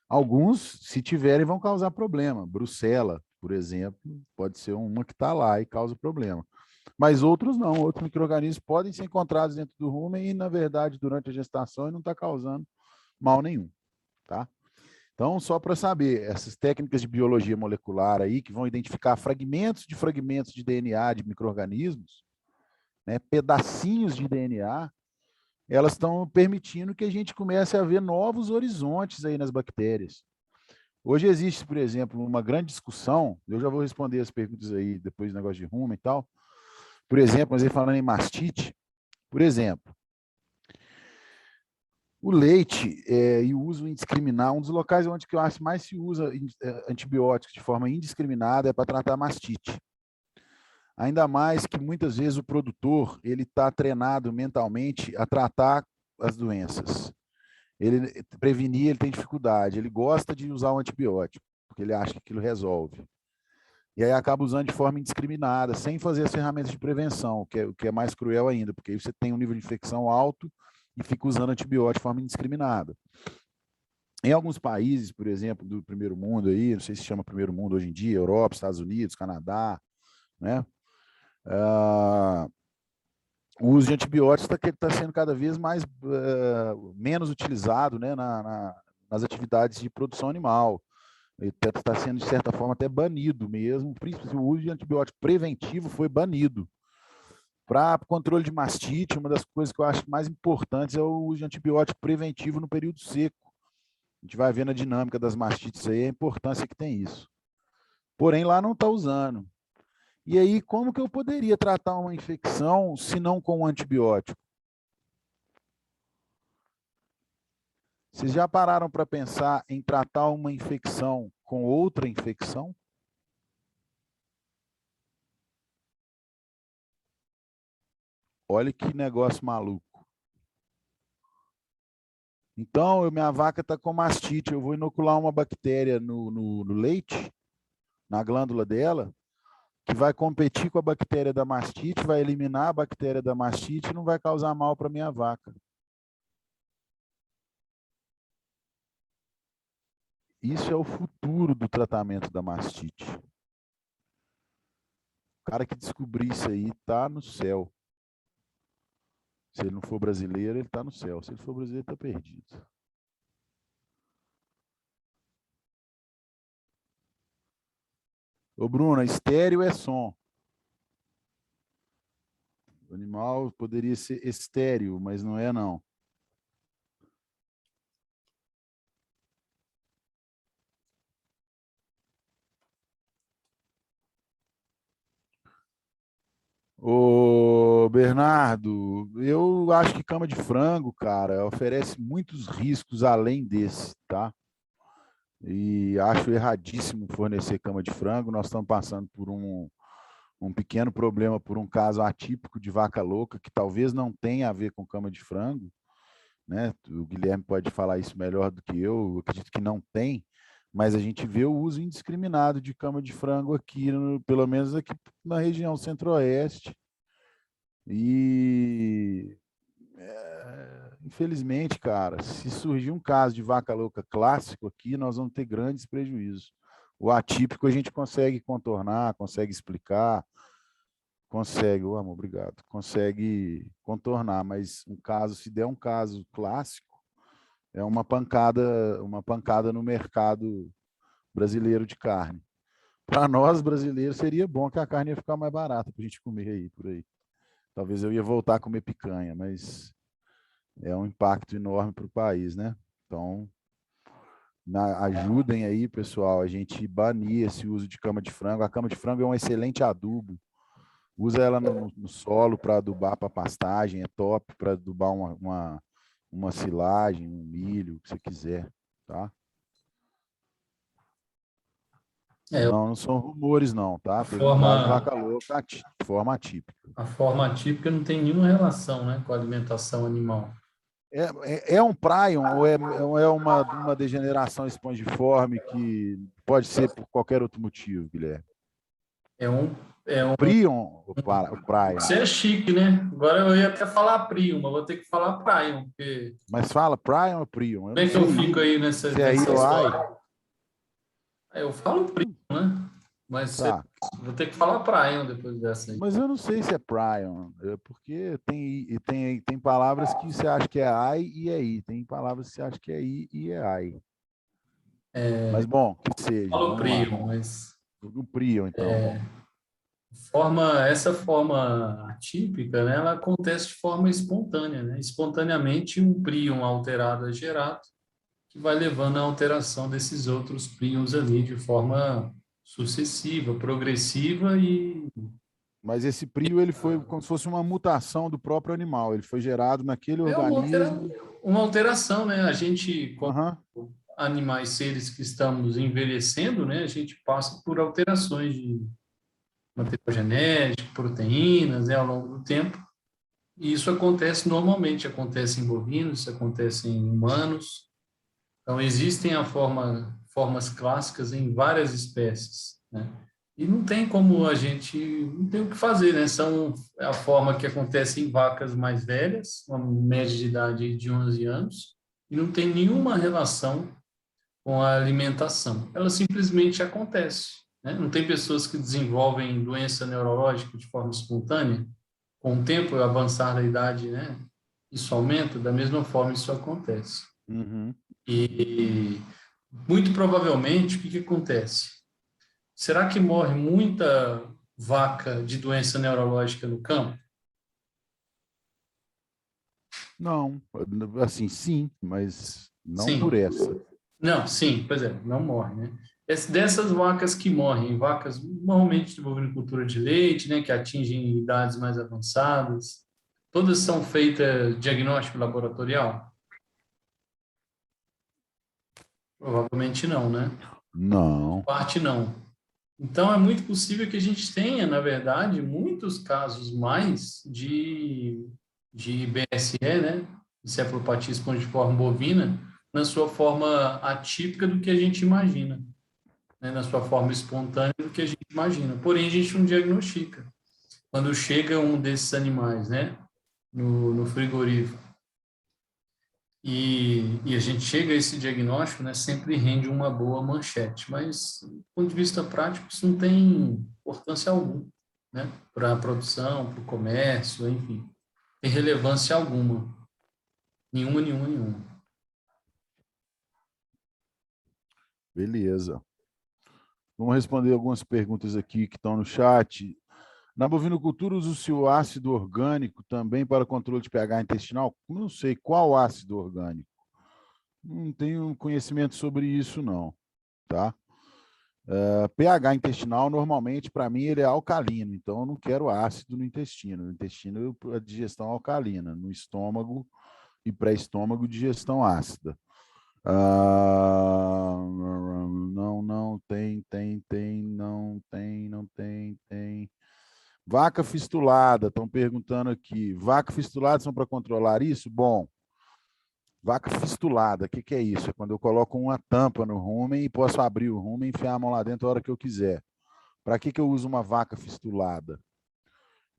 Alguns, se tiverem, vão causar problema. Brucela, por exemplo, pode ser uma que está lá e causa problema. Mas outros não. Outros micro-organismos podem ser encontrados dentro do rumen e, na verdade, durante a gestação, e não está causando mal nenhum. Tá? Então, só para saber, essas técnicas de biologia molecular aí, que vão identificar fragmentos de DNA de micro-organismos, né, pedacinhos de DNA, elas estão permitindo que a gente comece a ver novos horizontes aí nas bactérias. Hoje existe, por exemplo, uma grande discussão, eu já vou responder as perguntas aí, depois do negócio de rumen e tal. Por exemplo, mas aí falando em mastite, por exemplo, o leite e o uso indiscriminado, um dos locais onde que eu acho mais se usa antibióticos de forma indiscriminada é para tratar mastite. Ainda mais que muitas vezes o produtor ele está treinado mentalmente a tratar as doenças. Ele prevenir, ele tem dificuldade, ele gosta de usar o antibiótico, porque ele acha que aquilo resolve. E aí acaba usando de forma indiscriminada, sem fazer as ferramentas de prevenção, o que é mais cruel ainda, porque aí você tem um nível de infecção alto e fica usando antibiótico de forma indiscriminada. Em alguns países, por exemplo, do primeiro mundo aí, não sei se chama primeiro mundo hoje em dia, Europa, Estados Unidos, Canadá, né? O uso de antibióticos está sendo cada vez mais menos utilizado, né, nas atividades de produção animal. Está sendo, de certa forma, até banido mesmo. Principalmente o uso de antibiótico preventivo foi banido. Para controle de mastite, uma das coisas que eu acho mais importantes é o uso de antibiótico preventivo no período seco. A gente vai vendo a dinâmica das mastites aí, a importância que tem isso. Porém, lá não está usando. E aí, como que eu poderia tratar uma infecção se não com um antibiótico? Vocês já pararam para pensar em tratar uma infecção com outra infecção? Olha que negócio maluco. Então, minha vaca está com mastite, eu vou inocular uma bactéria no leite, na glândula dela, que vai competir com a bactéria da mastite, vai eliminar a bactéria da mastite e não vai causar mal para minha vaca. Isso é o futuro do tratamento da mastite. O cara que descobrir isso aí está no céu. Se ele não for brasileiro, ele está no céu. Se ele for brasileiro, está perdido. Ô, Bruna, estéreo é som. O animal poderia ser estéreo, mas não é, não. Ô, Bernardo, eu acho que cama de frango, cara, oferece muitos riscos além desse, tá? E acho erradíssimo fornecer cama de frango. Nós estamos passando por um pequeno problema, por um caso atípico de vaca louca, que talvez não tenha a ver com cama de frango, né? O Guilherme pode falar isso melhor do que eu acredito que não tem, mas a gente vê o uso indiscriminado de cama de frango aqui, pelo menos aqui na região centro-oeste. E infelizmente, cara, se surgir um caso de vaca louca clássico aqui, nós vamos ter grandes prejuízos. O atípico a gente consegue contornar, consegue explicar, consegue, ô, amor, obrigado, consegue contornar, mas um caso, se der um caso clássico, é uma pancada no mercado brasileiro de carne. Para nós brasileiros seria bom que a carne ia ficar mais barata para a gente comer aí por aí. Talvez eu ia voltar a comer picanha, mas é um impacto enorme para o país, né? Então, ajudem aí, pessoal, a gente banir esse uso de cama de frango. A cama de frango é um excelente adubo. Usa ela no solo para adubar para pastagem, é top para adubar uma silagem, um milho, o que você quiser, tá? Não são rumores, não, tá? Teve um caso de vaca louca de forma atípica. A forma atípica não tem nenhuma relação, né, com a alimentação animal. É um prion ou é uma degeneração espongiforme que pode ser por qualquer outro motivo, Guilherme? É um Prion ou prion? Você é chique, né? Agora eu ia até falar prion, mas vou ter que falar prion, porque... Mas fala prion ou prion? Como é que eu fico aí nessa história? Eu falo prion, né? Mas tá. vou ter que falar prion depois dessa aí. Mas eu não sei se é prion, porque tem palavras que você acha que é ai e é i. Tem palavras que você acha que é i e é ai. Mas bom, que seja. Falo prion, mas... O prion, então. Essa forma atípica, né, ela acontece de forma espontânea, né? Espontaneamente, um prion alterado é gerado, que vai levando à alteração desses outros prions ali de forma sucessiva, progressiva e... Mas esse prion, ele foi como se fosse uma mutação do próprio animal, ele foi gerado naquele organismo. Uma alteração, né? A gente, como animais, seres que estamos envelhecendo, né, a gente passa por alterações de material genético, proteínas, né, ao longo do tempo. E isso acontece normalmente, acontece em bovinos, isso acontece em humanos. Então, existem formas clássicas em várias espécies, né? E não tem como não tem o que fazer, né? É a forma que acontece em vacas mais velhas, uma média de idade de 11 anos, e não tem nenhuma relação com a alimentação. Ela simplesmente acontece, né? Não tem pessoas que desenvolvem doença neurológica de forma espontânea. Com o tempo, o avançar da idade, né? Isso aumenta, da mesma forma isso acontece. E muito provavelmente, o que acontece? Será que morre muita vaca de doença neurológica no campo? Não, assim, sim, mas não por essa. Não, sim, pois é, não morre, né? Dessas vacas que morrem, vacas normalmente de bovinocultura de leite, né, que atingem idades mais avançadas, todas são feitas diagnóstico laboratorial? Provavelmente não, né? Não. Parte não. Então, é muito possível que a gente tenha, na verdade, muitos casos mais de BSE, né? Encefalopatia espongiforme bovina, na sua forma atípica do que a gente imagina, né? Na sua forma espontânea do que a gente imagina. Porém, a gente não diagnostica. Quando chega um desses animais, né? No frigorífico, e a gente chega a esse diagnóstico, né, sempre rende uma boa manchete, mas do ponto de vista prático isso não tem importância alguma, né, para a produção, para o comércio, enfim, tem relevância alguma, nenhuma. Beleza. Vamos responder algumas perguntas aqui que estão no chat. Na bovinocultura, usa-se o ácido orgânico também para controle de pH intestinal? Não sei qual ácido orgânico. Não tenho conhecimento sobre isso, não. Tá? pH intestinal, normalmente, para mim, ele é alcalino. Então, eu não quero ácido no intestino. No intestino, a digestão alcalina. No estômago e pré-estômago, digestão ácida. Não tem. Vaca fistulada, estão perguntando aqui. Vaca fistulada são para controlar isso? Bom, vaca fistulada, o que é isso? É quando eu coloco uma tampa no rumen e posso abrir o rumen e enfiar a mão lá dentro a hora que eu quiser. Para que eu uso uma vaca fistulada?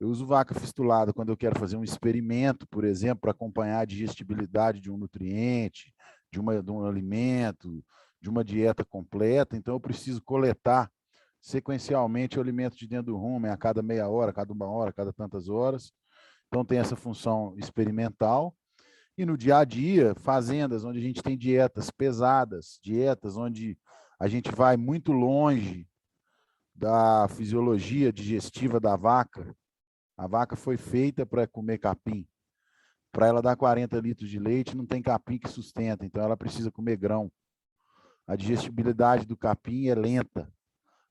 Eu uso vaca fistulada quando eu quero fazer um experimento, por exemplo, para acompanhar a digestibilidade de um nutriente, de um alimento, de uma dieta completa. Então, eu preciso coletar sequencialmente o alimento de dentro do rumen a cada meia hora, a cada uma hora, a cada tantas horas. Então, tem essa função experimental. E no dia a dia, fazendas onde a gente tem dietas pesadas, dietas onde a gente vai muito longe da fisiologia digestiva da vaca. A vaca foi feita para comer capim. Para ela dar 40 litros de leite, não tem capim que sustenta, então ela precisa comer grão. A digestibilidade do capim é lenta.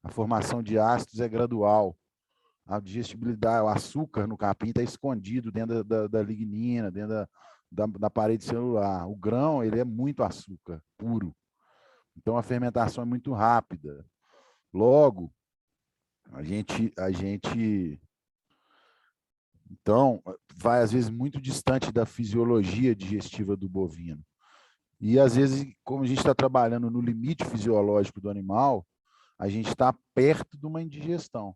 A formação de ácidos é gradual. A digestibilidade, o açúcar no capim está escondido dentro da lignina, dentro da parede celular. O grão, ele é muito açúcar puro. Então, a fermentação é muito rápida. Logo, a gente então, vai às vezes muito distante da fisiologia digestiva do bovino. E às vezes, como a gente está trabalhando no limite fisiológico do animal, a gente está perto de uma indigestão.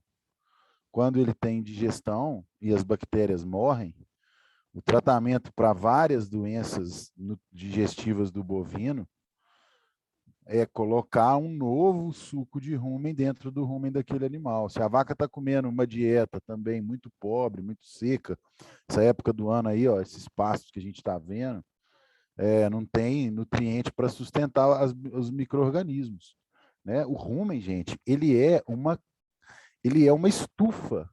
Quando ele tem indigestão e as bactérias morrem, o tratamento para várias doenças digestivas do bovino é colocar um novo suco de rumen dentro do rumen daquele animal. Se a vaca está comendo uma dieta também muito pobre, muito seca, essa época do ano aí, ó, esses pastos que a gente está vendo, não tem nutriente para sustentar os micro-organismos, né? O rumen, gente, ele é uma estufa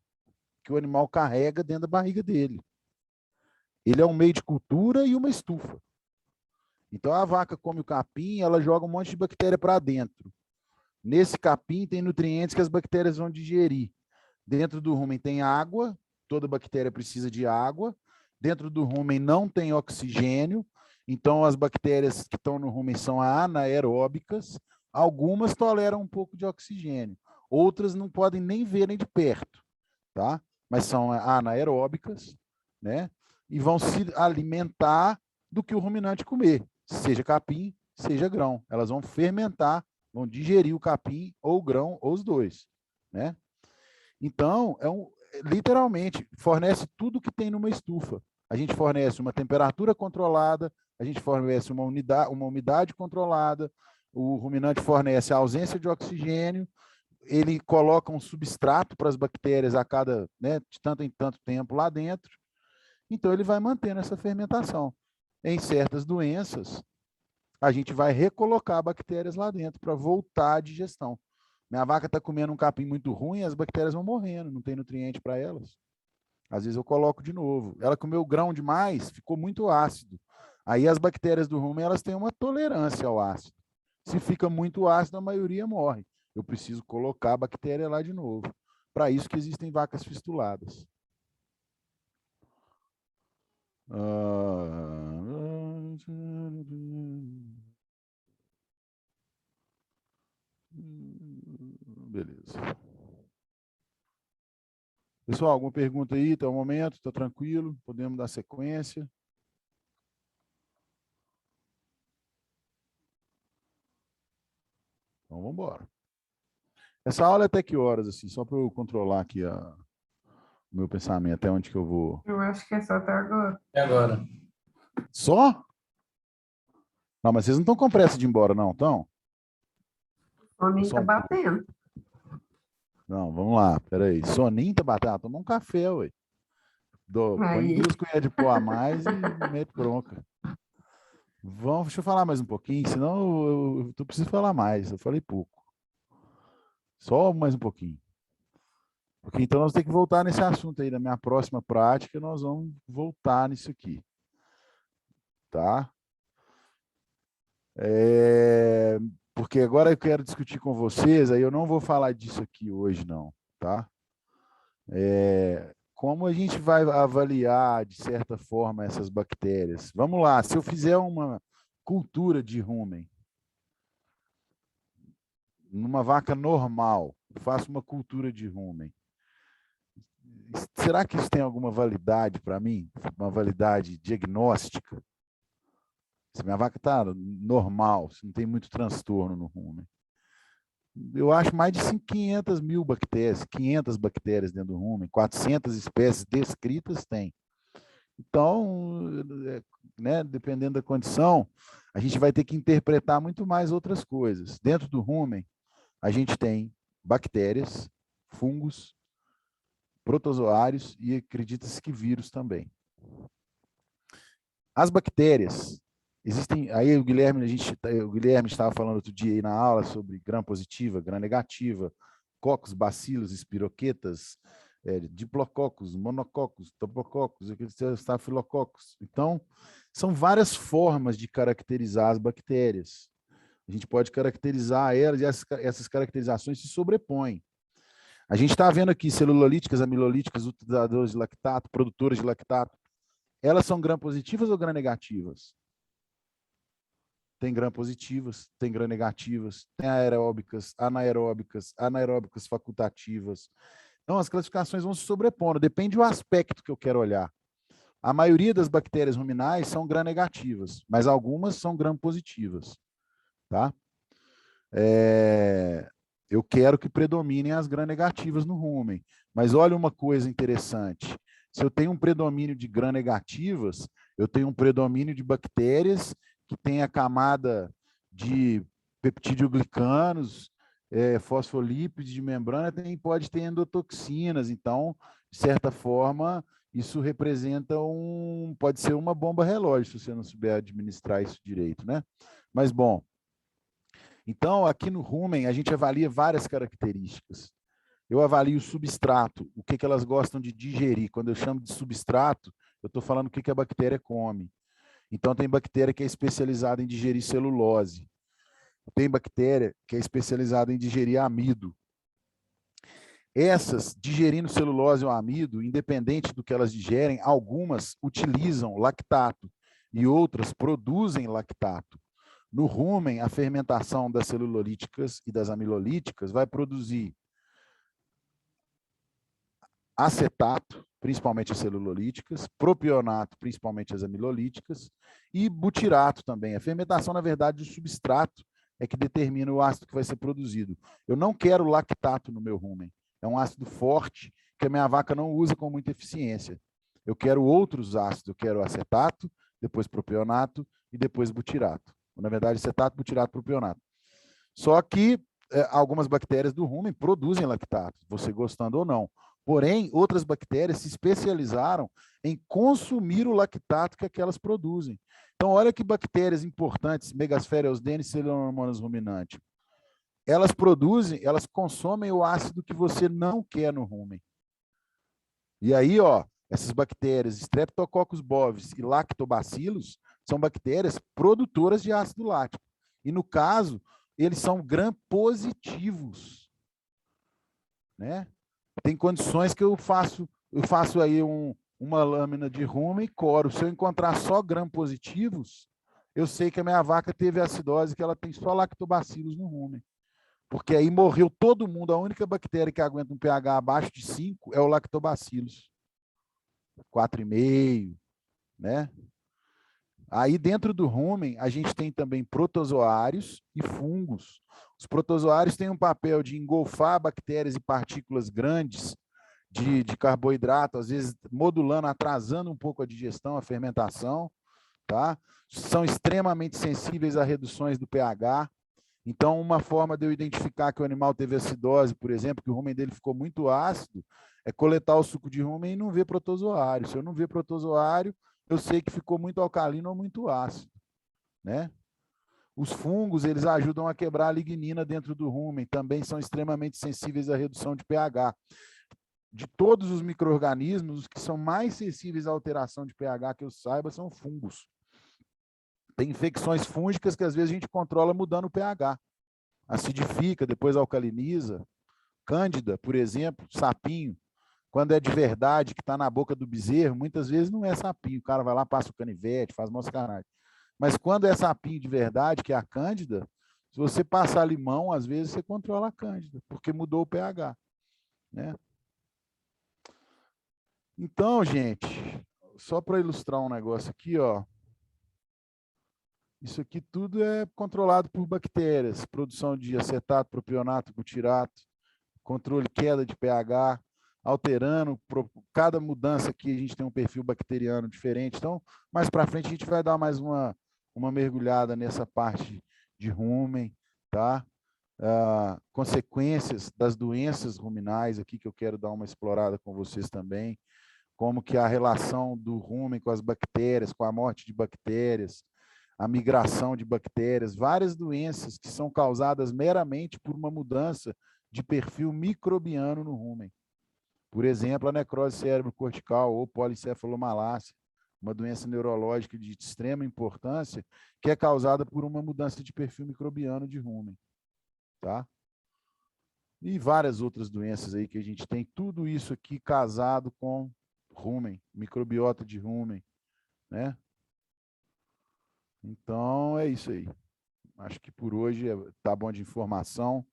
que o animal carrega dentro da barriga dele. Ele é um meio de cultura e uma estufa. Então, a vaca come o capim, ela joga um monte de bactéria para dentro. Nesse capim tem nutrientes que as bactérias vão digerir. Dentro do rumen tem água, toda bactéria precisa de água. Dentro do rumen não tem oxigênio, então as bactérias que estão no rumen são anaeróbicas. Algumas toleram um pouco de oxigênio, outras não podem nem ver nem de perto, tá? Mas são anaeróbicas, né? E vão se alimentar do que o ruminante comer, seja capim, seja grão. Elas vão fermentar, vão digerir o capim ou o grão, ou os dois, né? Então, literalmente, fornece tudo que tem numa estufa. A gente fornece uma temperatura controlada, a gente fornece uma umidade controlada, o ruminante fornece a ausência de oxigênio, ele coloca um substrato para as bactérias a cada, né, de tanto em tanto tempo lá dentro, então ele vai mantendo essa fermentação. Em certas doenças, a gente vai recolocar bactérias lá dentro para voltar à digestão. Minha vaca está comendo um capim muito ruim, as bactérias vão morrendo, não tem nutriente para elas. Às vezes eu coloco de novo. Ela comeu grão demais, ficou muito ácido. Aí as bactérias do rumen, elas têm uma tolerância ao ácido. Se fica muito ácido, a maioria morre. Eu preciso colocar a bactéria lá de novo. Para isso que existem vacas fistuladas. Beleza. Pessoal, alguma pergunta aí? Até o momento? Está tranquilo? Podemos dar sequência? Então, vamos embora. Essa aula é até que horas, assim? Só para eu controlar aqui o meu pensamento, até onde que eu vou. Eu acho que é só até agora. É agora. Só? Não, mas vocês não estão com pressa de ir embora, não, estão? Soninho tá batendo. Não, vamos lá, peraí. Soninho tá batendo? Toma um café, ué. Põe 2 colheres de pó a mais e mete bronca. Deixa eu falar mais um pouquinho, senão eu preciso falar mais. Eu falei pouco. Só mais um pouquinho. Porque então nós temos que voltar nesse assunto aí. Na minha próxima prática, nós vamos voltar nisso aqui. Tá? Porque agora eu quero discutir com vocês, aí eu não vou falar disso aqui hoje, não. Tá? Como a gente vai avaliar, de certa forma, essas bactérias? Vamos lá, se eu fizer uma cultura de rumen, numa vaca normal, faço uma cultura de rumen, será que isso tem alguma validade para mim? Uma validade diagnóstica? Se minha vaca está normal, se não tem muito transtorno no rumen, eu acho mais de 500 mil bactérias, 500 bactérias dentro do rumen, 400 espécies descritas tem. Então, né, dependendo da condição, a gente vai ter que interpretar muito mais outras coisas. Dentro do rumen, a gente tem bactérias, fungos, protozoários e acredita-se que vírus também. As bactérias, existem, aí o Guilherme estava falando outro dia aí na aula sobre gram-positiva, gram-negativa, cocos, bacilos, espiroquetas, diplococos, monococos, topococos, estafilococos. Então, são várias formas de caracterizar as bactérias. A gente pode caracterizar elas e essas caracterizações se sobrepõem. A gente está vendo aqui celulolíticas, amilolíticas, utilizadoras de lactato, produtoras de lactato. Elas são gram-positivas ou gram-negativas? Tem gram-positivas, tem gram-negativas, tem aeróbicas, anaeróbicas facultativas. Então, as classificações vão se sobrepondo, depende do aspecto que eu quero olhar. A maioria das bactérias ruminais são gram-negativas, mas algumas são gram-positivas. Tá? Eu quero que predominem as gram-negativas no rumen. Mas olha uma coisa interessante. Se eu tenho um predomínio de gram-negativas, eu tenho um predomínio de bactérias que têm a camada de peptidoglicanos, fosfolípides de membrana, pode ter endotoxinas. Então, de certa forma, isso representa pode ser uma bomba relógio, se você não souber administrar isso direito, né? Mas, bom, então, aqui no rumen, a gente avalia várias características. Eu avalio o substrato, o que elas gostam de digerir. Quando eu chamo de substrato, eu estou falando o que a bactéria come. Então, tem bactéria que é especializada em digerir celulose. Tem bactéria que é especializada em digerir amido. Essas, digerindo celulose ou amido, independente do que elas digerem, algumas utilizam lactato e outras produzem lactato. No rumen, a fermentação das celulolíticas e das amilolíticas vai produzir acetato, principalmente as celulolíticas, propionato, principalmente as amilolíticas, e butirato também. A fermentação, na verdade, do substrato é que determina o ácido que vai ser produzido. Eu não quero lactato no meu rumen. É um ácido forte que a minha vaca não usa com muita eficiência. Eu quero outros ácidos. Eu quero acetato, depois propionato e depois butirato. Na verdade, acetato, butirato, propionato. Só que algumas bactérias do rumen produzem lactato, você gostando ou não. Porém, outras bactérias se especializaram em consumir o lactato que aquelas produzem. Então, olha que bactérias importantes, Megasphera eusdene e Pseudomonas ruminante. Elas produzem, elas consomem o ácido que você não quer no rumen. E aí, ó, essas bactérias, Streptococcus bovis e Lactobacillus, são bactérias produtoras de ácido lático. E no caso, eles são gram-positivos, né? Tem condições que eu faço aí uma lâmina de rumen e coro. Se eu encontrar só gram-positivos, eu sei que a minha vaca teve acidose, que ela tem só lactobacilos no rumen. Porque aí morreu todo mundo. A única bactéria que aguenta um pH abaixo de 5 é o lactobacillus. 4,5, né? Aí dentro do rumen, a gente tem também protozoários e fungos. Os protozoários têm um papel de engolfar bactérias e partículas grandes de carboidrato, às vezes modulando, atrasando um pouco a digestão, a fermentação, tá? São extremamente sensíveis a reduções do pH. Então, uma forma de eu identificar que o animal teve acidose, por exemplo, que o rumen dele ficou muito ácido, é coletar o suco de rumen e não ver protozoário. Se eu não ver protozoário, eu sei que ficou muito alcalino ou muito ácido, né? Os fungos, eles ajudam a quebrar a lignina dentro do rumen, também são extremamente sensíveis à redução de pH. De todos os micro-organismos, os que são mais sensíveis à alteração de pH que eu saiba são fungos. Tem infecções fúngicas que às vezes a gente controla mudando o pH. Acidifica, depois alcaliniza. Cândida, por exemplo, sapinho. Quando é de verdade, que está na boca do bezerro, muitas vezes não é sapinho. O cara vai lá, passa o canivete, faz mascaragem. Mas quando é sapinho de verdade, que é a cândida, se você passar limão, às vezes você controla a cândida, porque mudou o pH, né? Então, gente, só para ilustrar um negócio aqui, ó. Isso aqui tudo é controlado por bactérias, produção de acetato, propionato, butirato, controle queda de pH, alterando, cada mudança aqui a gente tem um perfil bacteriano diferente. Então, mais para frente a gente vai dar mais uma mergulhada nessa parte de rumen, tá? Consequências das doenças ruminais aqui que eu quero dar uma explorada com vocês também, como que a relação do rumen com as bactérias, com a morte de bactérias, a migração de bactérias, várias doenças que são causadas meramente por uma mudança de perfil microbiano no rumen. Por exemplo, a necrose cérebro-cortical ou policefalomalácia, uma doença neurológica de extrema importância, que é causada por uma mudança de perfil microbiano de rumen, tá? E várias outras doenças aí que a gente tem, tudo isso aqui casado com rumen, microbiota de rumen, né? Então, é isso aí. Acho que por hoje tá bom de informação.